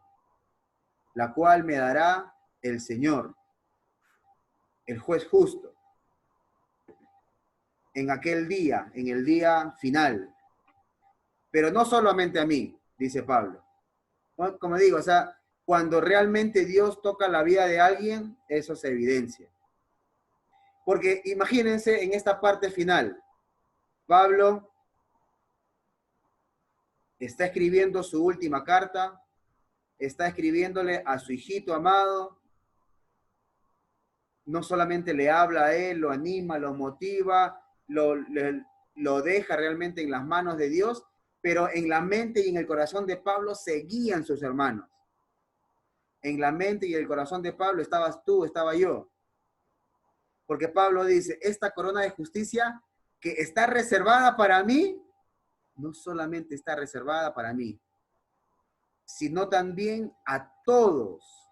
la cual me dará el Señor, el juez justo, en aquel día, en el día final. Pero no solamente a mí, dice Pablo. Como digo, o sea, cuando realmente Dios toca la vida de alguien, eso se evidencia. Porque imagínense en esta parte final, Pablo está escribiendo su última carta, está escribiéndole a su hijito amado. No solamente le habla a él, lo anima, lo motiva, lo deja realmente en las manos de Dios, pero en la mente y en el corazón de Pablo seguían sus hermanos. En la mente y el corazón de Pablo estabas tú, estaba yo. Porque Pablo dice, esta corona de justicia que está reservada para mí, no solamente está reservada para mí, sino también a todos.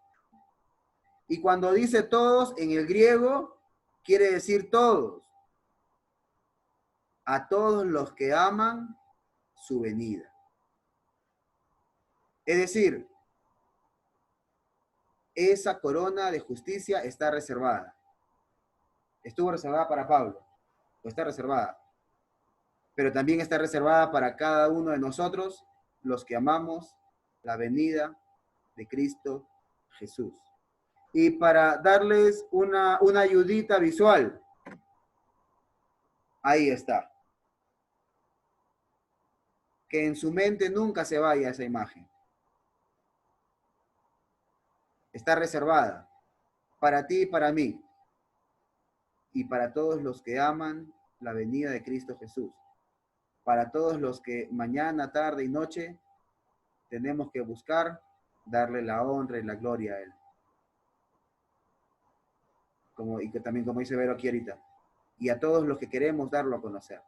Y cuando dice todos, en el griego, quiere decir todos. A todos los que aman su venida. Es decir, esa corona de justicia está reservada. Estuvo reservada para Pablo, o está reservada. Pero también está reservada para cada uno de nosotros, los que amamos la venida de Cristo Jesús. Y para darles una ayudita visual, ahí está. Que en su mente nunca se vaya esa imagen. Está reservada para ti y para mí. Y para todos los que aman la venida de Cristo Jesús. Para todos los que mañana, tarde y noche tenemos que buscar darle la honra y la gloria a Él. Y que también, como dice Vero aquí ahorita, y a todos los que queremos darlo a conocer.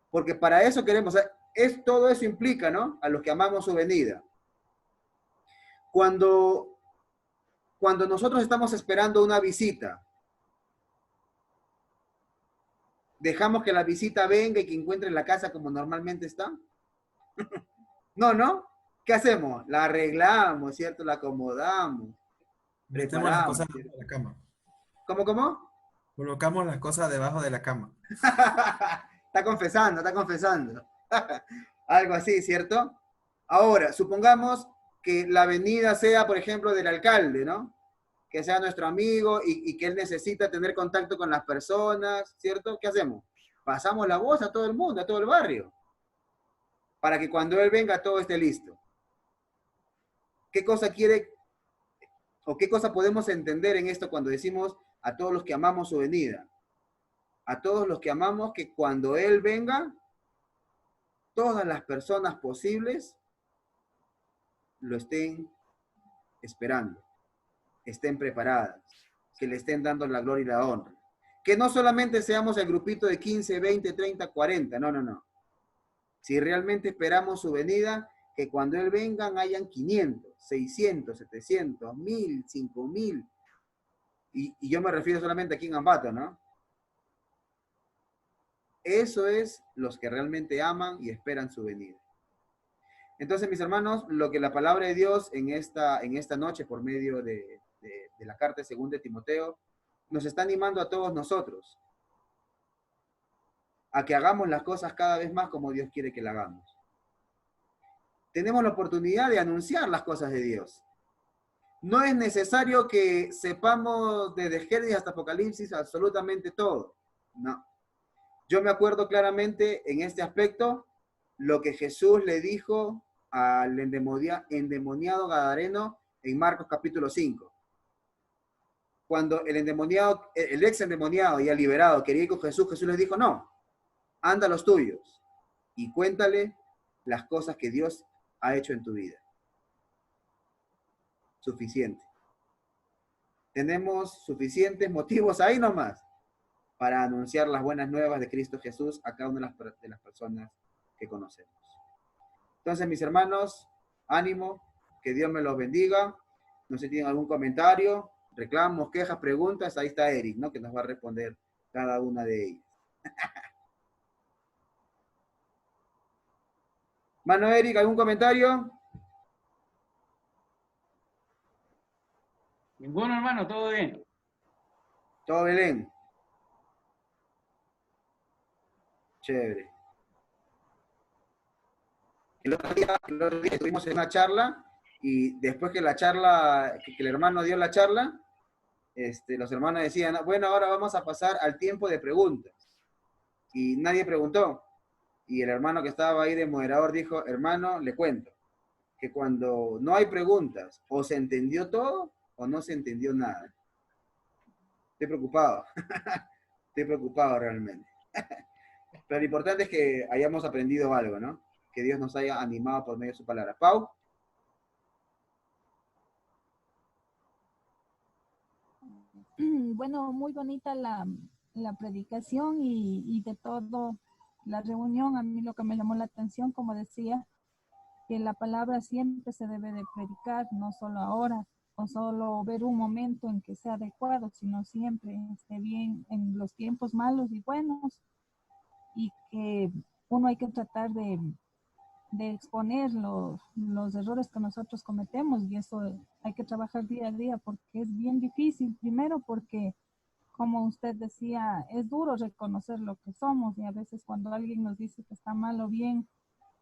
Porque para eso queremos, todo eso implica, ¿no? A los que amamos su venida. Cuando nosotros estamos esperando una visita, ¿dejamos que la visita venga y que encuentre la casa como normalmente está? No, ¿no? ¿Qué hacemos? La arreglamos, ¿cierto? La acomodamos. Metemos las cosas debajo de la cama. ¿Cómo? Colocamos las cosas debajo de la cama. Está confesando. Algo así, ¿cierto? Ahora, supongamos que la venida sea, por ejemplo, del alcalde, ¿no? Que sea nuestro amigo y que él necesita tener contacto con las personas, ¿cierto? ¿Qué hacemos? Pasamos la voz a todo el mundo, a todo el barrio, para que cuando él venga todo esté listo. ¿Qué cosa quiere o qué cosa podemos entender en esto cuando decimos a todos los que amamos su venida? A todos los que amamos que cuando él venga, todas las personas posibles lo estén esperando, estén preparadas, que le estén dando la gloria y la honra. Que no solamente seamos el grupito de 15, 20, 30, 40, no. Si realmente esperamos su venida, que cuando él venga hayan 500, 600, 700, 1000, 5000. Y yo me refiero solamente aquí en Ambato, ¿no? Eso es los que realmente aman y esperan su venida. Entonces, mis hermanos, lo que la palabra de Dios en esta noche, por medio de la carta de 2 de Timoteo, nos está animando a todos nosotros a que hagamos las cosas cada vez más como Dios quiere que la hagamos. Tenemos la oportunidad de anunciar las cosas de Dios. No es necesario que sepamos desde Génesis hasta Apocalipsis absolutamente todo. No. Yo me acuerdo claramente en este aspecto lo que Jesús le dijo al endemoniado gadareno en Marcos capítulo 5. Cuando el ex endemoniado ya liberado quería ir con Jesús, Jesús les dijo, no, anda a los tuyos y cuéntale las cosas que Dios ha hecho en tu vida. Suficiente. Tenemos suficientes motivos ahí nomás para anunciar las buenas nuevas de Cristo Jesús a cada una de las personas que conocemos. Entonces, mis hermanos, ánimo, que Dios me los bendiga. No sé si tienen algún comentario, reclamos, quejas, preguntas, ahí está Eric, ¿no? Que nos va a responder cada una de ellas. Mano Eric, ¿algún comentario? Ninguno, hermano, todo bien. Todo Belén. Chévere. El otro día estuvimos en una charla y después que el hermano dio la charla, los hermanos decían, bueno, ahora vamos a pasar al tiempo de preguntas. Y nadie preguntó. Y el hermano que estaba ahí de moderador dijo, hermano, le cuento, que cuando no hay preguntas, o se entendió todo, o no se entendió nada. Estoy preocupado. Estoy preocupado realmente. Pero lo importante es que hayamos aprendido algo, ¿no? Que Dios nos haya animado por medio de su palabra. Pau. Bueno, muy bonita la predicación y de todo la reunión. A mí lo que me llamó la atención, como decía, que la palabra siempre se debe de predicar, no solo ahora, o solo ver un momento en que sea adecuado, sino siempre esté bien en los tiempos malos y buenos, y que uno hay que tratar de exponer los errores que nosotros cometemos, y eso hay que trabajar día a día porque es bien difícil. Primero porque, como usted decía, es duro reconocer lo que somos, y a veces cuando alguien nos dice que está mal o bien,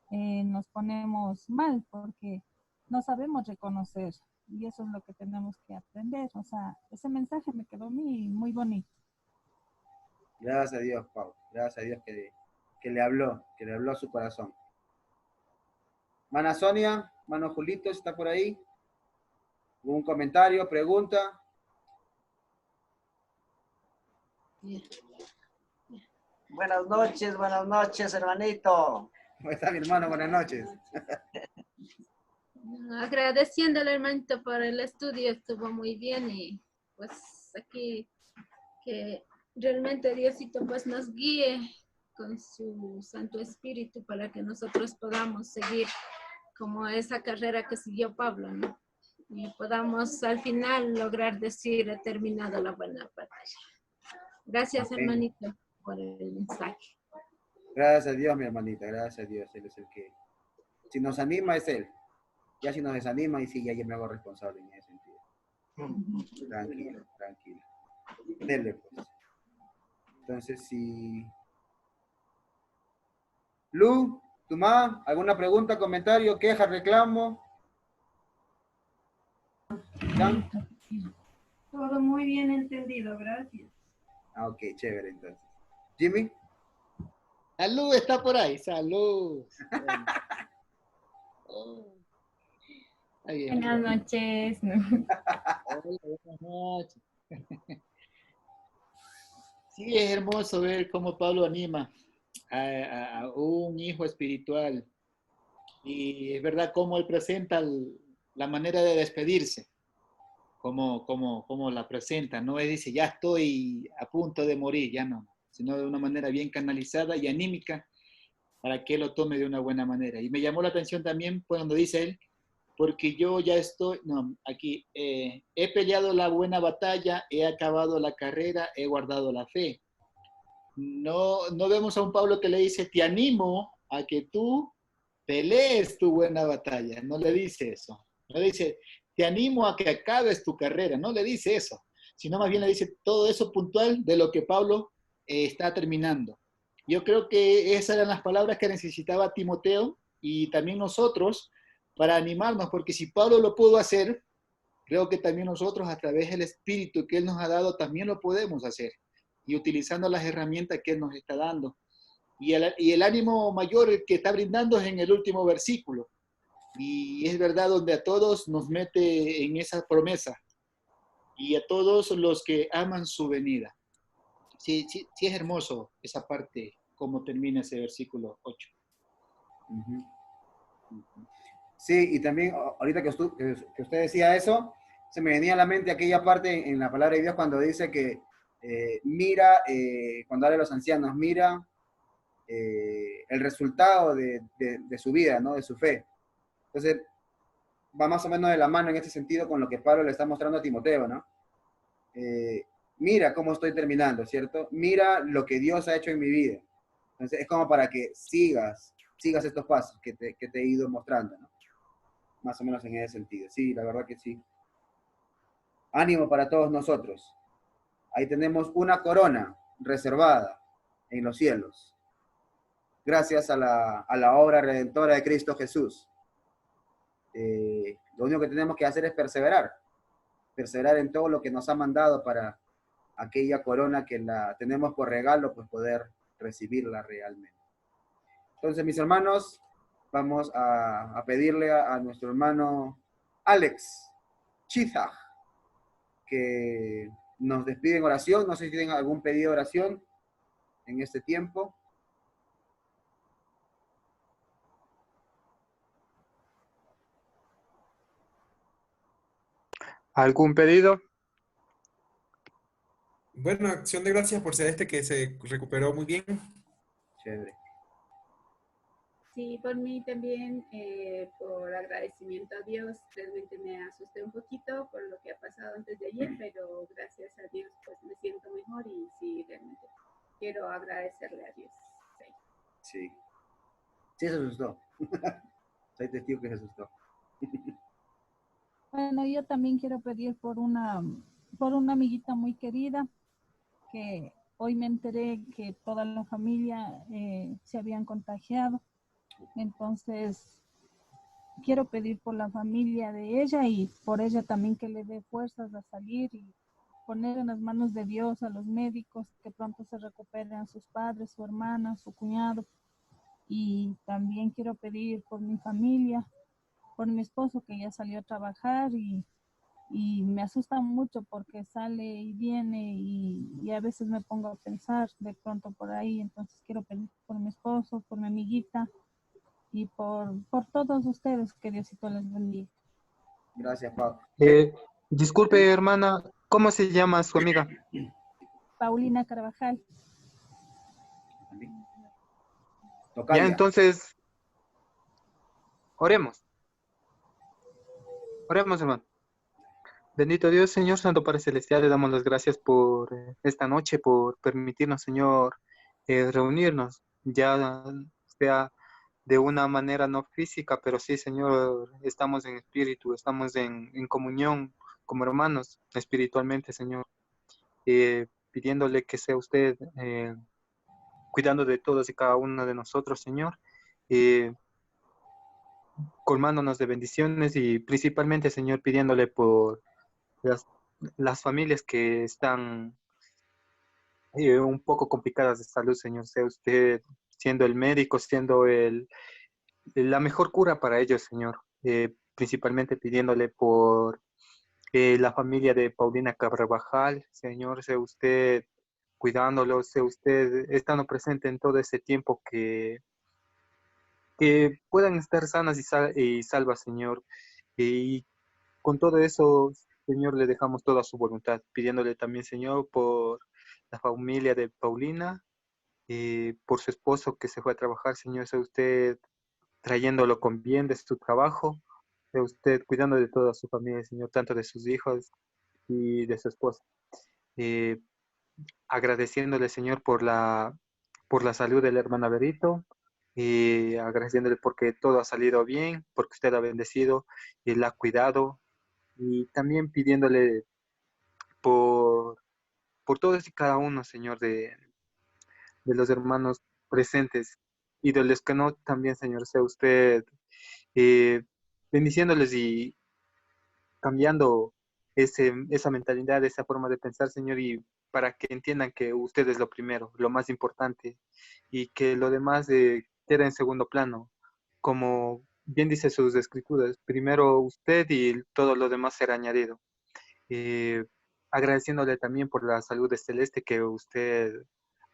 nos ponemos mal porque no sabemos reconocer, y eso es lo que tenemos que aprender. O sea, ese mensaje me quedó muy bonito. Gracias a Dios, Pau. Gracias a Dios que le habló a su corazón. Mana Sonia, mano Julito, ¿está por ahí? ¿Un comentario, pregunta? Buenas noches, hermanito. ¿Cómo está mi hermano? Buenas noches. Agradeciéndole, hermanito, por el estudio, estuvo muy bien, y pues aquí que realmente Diosito pues nos guíe con su Santo Espíritu para que nosotros podamos seguir como esa carrera que siguió Pablo, ¿no? Y podamos al final lograr decir, he terminado la buena batalla. Gracias, Amén. hermanito, por el mensaje. Gracias a Dios, mi hermanita, gracias a Dios. Él es el que, si nos anima, es Él. Ya si nos desanima, y sí, ya yo me hago responsable en ese sentido. Tranquilo, tranquilo. Dele, pues. Entonces, si... Lu, Tumá, ¿alguna pregunta, comentario, queja, reclamo? ¿Dan? Todo muy bien entendido, gracias. Ah, ok, chévere, entonces. Jimmy. Salud está por ahí, salud. Oh. Buenas noches. Hola, buenas noches. Sí, es hermoso ver cómo Pablo anima a un hijo espiritual. Y es verdad cómo él presenta la manera de despedirse, cómo la presenta. No él dice, ya estoy a punto de morir, ya no, sino de una manera bien canalizada y anímica para que él lo tome de una buena manera. Y me llamó la atención también cuando dice él, porque yo ya estoy, no, aquí, he peleado la buena batalla, he acabado la carrera, he guardado la fe. No vemos a un Pablo que le dice, te animo a que tú pelees tu buena batalla. No le dice eso. No le dice, te animo a que acabes tu carrera. No le dice eso. Sino más bien le dice todo eso puntual de lo que Pablo está terminando. Yo creo que esas eran las palabras que necesitaba Timoteo y también nosotros para animarnos, porque si Pablo lo pudo hacer, creo que también nosotros a través del Espíritu que Él nos ha dado también lo podemos hacer, y utilizando las herramientas que Él nos está dando. Y el ánimo mayor que está brindando es en el último versículo. Y es verdad, donde a todos nos mete en esa promesa. Y a todos los que aman su venida. Sí es hermoso esa parte, cómo termina ese versículo 8. Uh-huh. Sí, y también ahorita que usted decía eso, se me venía a la mente aquella parte en la palabra de Dios cuando dice que mira, cuando habla de los ancianos, mira el resultado de su vida, ¿no? De su fe. Entonces, va más o menos de la mano en este sentido con lo que Pablo le está mostrando a Timoteo, ¿no? Mira cómo estoy terminando, ¿cierto? Mira lo que Dios ha hecho en mi vida. Entonces, es como para que sigas estos pasos que te he ido mostrando, ¿no? Más o menos en ese sentido. Sí, la verdad que sí. Ánimo para todos nosotros. Ahí tenemos una corona reservada en los cielos, gracias a la obra redentora de Cristo Jesús. Lo único que tenemos que hacer es perseverar en todo lo que nos ha mandado para aquella corona que la tenemos por regalo, pues poder recibirla realmente. Entonces, mis hermanos, vamos a pedirle a nuestro hermano Alex Chizag que nos despide en oración. No sé si tienen algún pedido de oración en este tiempo. ¿Algún pedido? Bueno, acción de gracias por Celeste que se recuperó muy bien. Chévere. Sí, por mí también, por agradecimiento a Dios, realmente me asusté un poquito por lo que ha pasado antes de ayer, pero gracias a Dios pues me siento mejor y sí, realmente quiero agradecerle a Dios. Sí. Sí, se asustó. Soy testigo que se asustó. Bueno, yo también quiero pedir por una amiguita muy querida que hoy me enteré que toda la familia se habían contagiado. Entonces, quiero pedir por la familia de ella y por ella también que le dé fuerzas a salir y poner en las manos de Dios a los médicos que pronto se recuperen a sus padres, su hermana, su cuñado. Y también quiero pedir por mi familia, por mi esposo que ya salió a trabajar y me asusta mucho porque sale y viene y a veces me pongo a pensar de pronto por ahí. Entonces quiero pedir por mi esposo, por mi amiguita y por todos ustedes, que Diosito les bendiga. Gracias, Pau. Disculpe, hermana, ¿cómo se llama su amiga? Paulina Carvajal. Ya, entonces, oremos. Oremos, hermano. Bendito Dios, Señor Santo Padre Celestial, le damos las gracias por esta noche, por permitirnos, Señor, reunirnos, ya sea de una manera no física, pero sí, Señor, estamos en espíritu, estamos en comunión como hermanos espiritualmente, Señor, pidiéndole que sea usted cuidando de todos y cada uno de nosotros, Señor, colmándonos de bendiciones y principalmente, Señor, pidiéndole por las familias que están un poco complicadas de salud, Señor, sea usted siendo el médico, siendo la mejor cura para ellos, Señor. Principalmente pidiéndole por la familia de Paulina Carvajal, Señor, sea usted cuidándolos, sea usted estando presente en todo ese tiempo que puedan estar sanas y salvas, Señor. Y con todo eso, Señor, le dejamos toda su voluntad, pidiéndole también, Señor, por la familia de Paulina, por su esposo que se fue a trabajar, Señor, sea usted trayéndolo con bien de su trabajo, sea usted cuidando de toda su familia, Señor, tanto de sus hijos y de su esposa. Eh, Agradeciéndole, Señor, por la salud de la hermana Berito, y agradeciéndole porque todo ha salido bien, porque usted ha bendecido y la ha cuidado, y también pidiéndole por, por todos y cada uno, Señor, de los hermanos presentes y de los que no, también, Señor, sea usted eh, bendiciéndoles y cambiando esa mentalidad, esa forma de pensar, Señor, y para que entiendan que usted es lo primero, lo más importante, y que lo demás queda en segundo plano, como bien dice sus escrituras, primero usted y todo lo demás será añadido. Eh, Agradeciéndole también por la salud de Celeste, que usted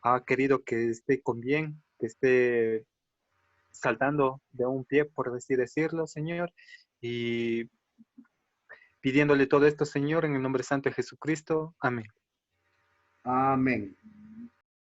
ha querido que esté con bien, que esté saltando de un pie, por así decirlo, Señor, y pidiéndole todo esto, Señor, en el nombre santo de Jesucristo. Amén. Amén.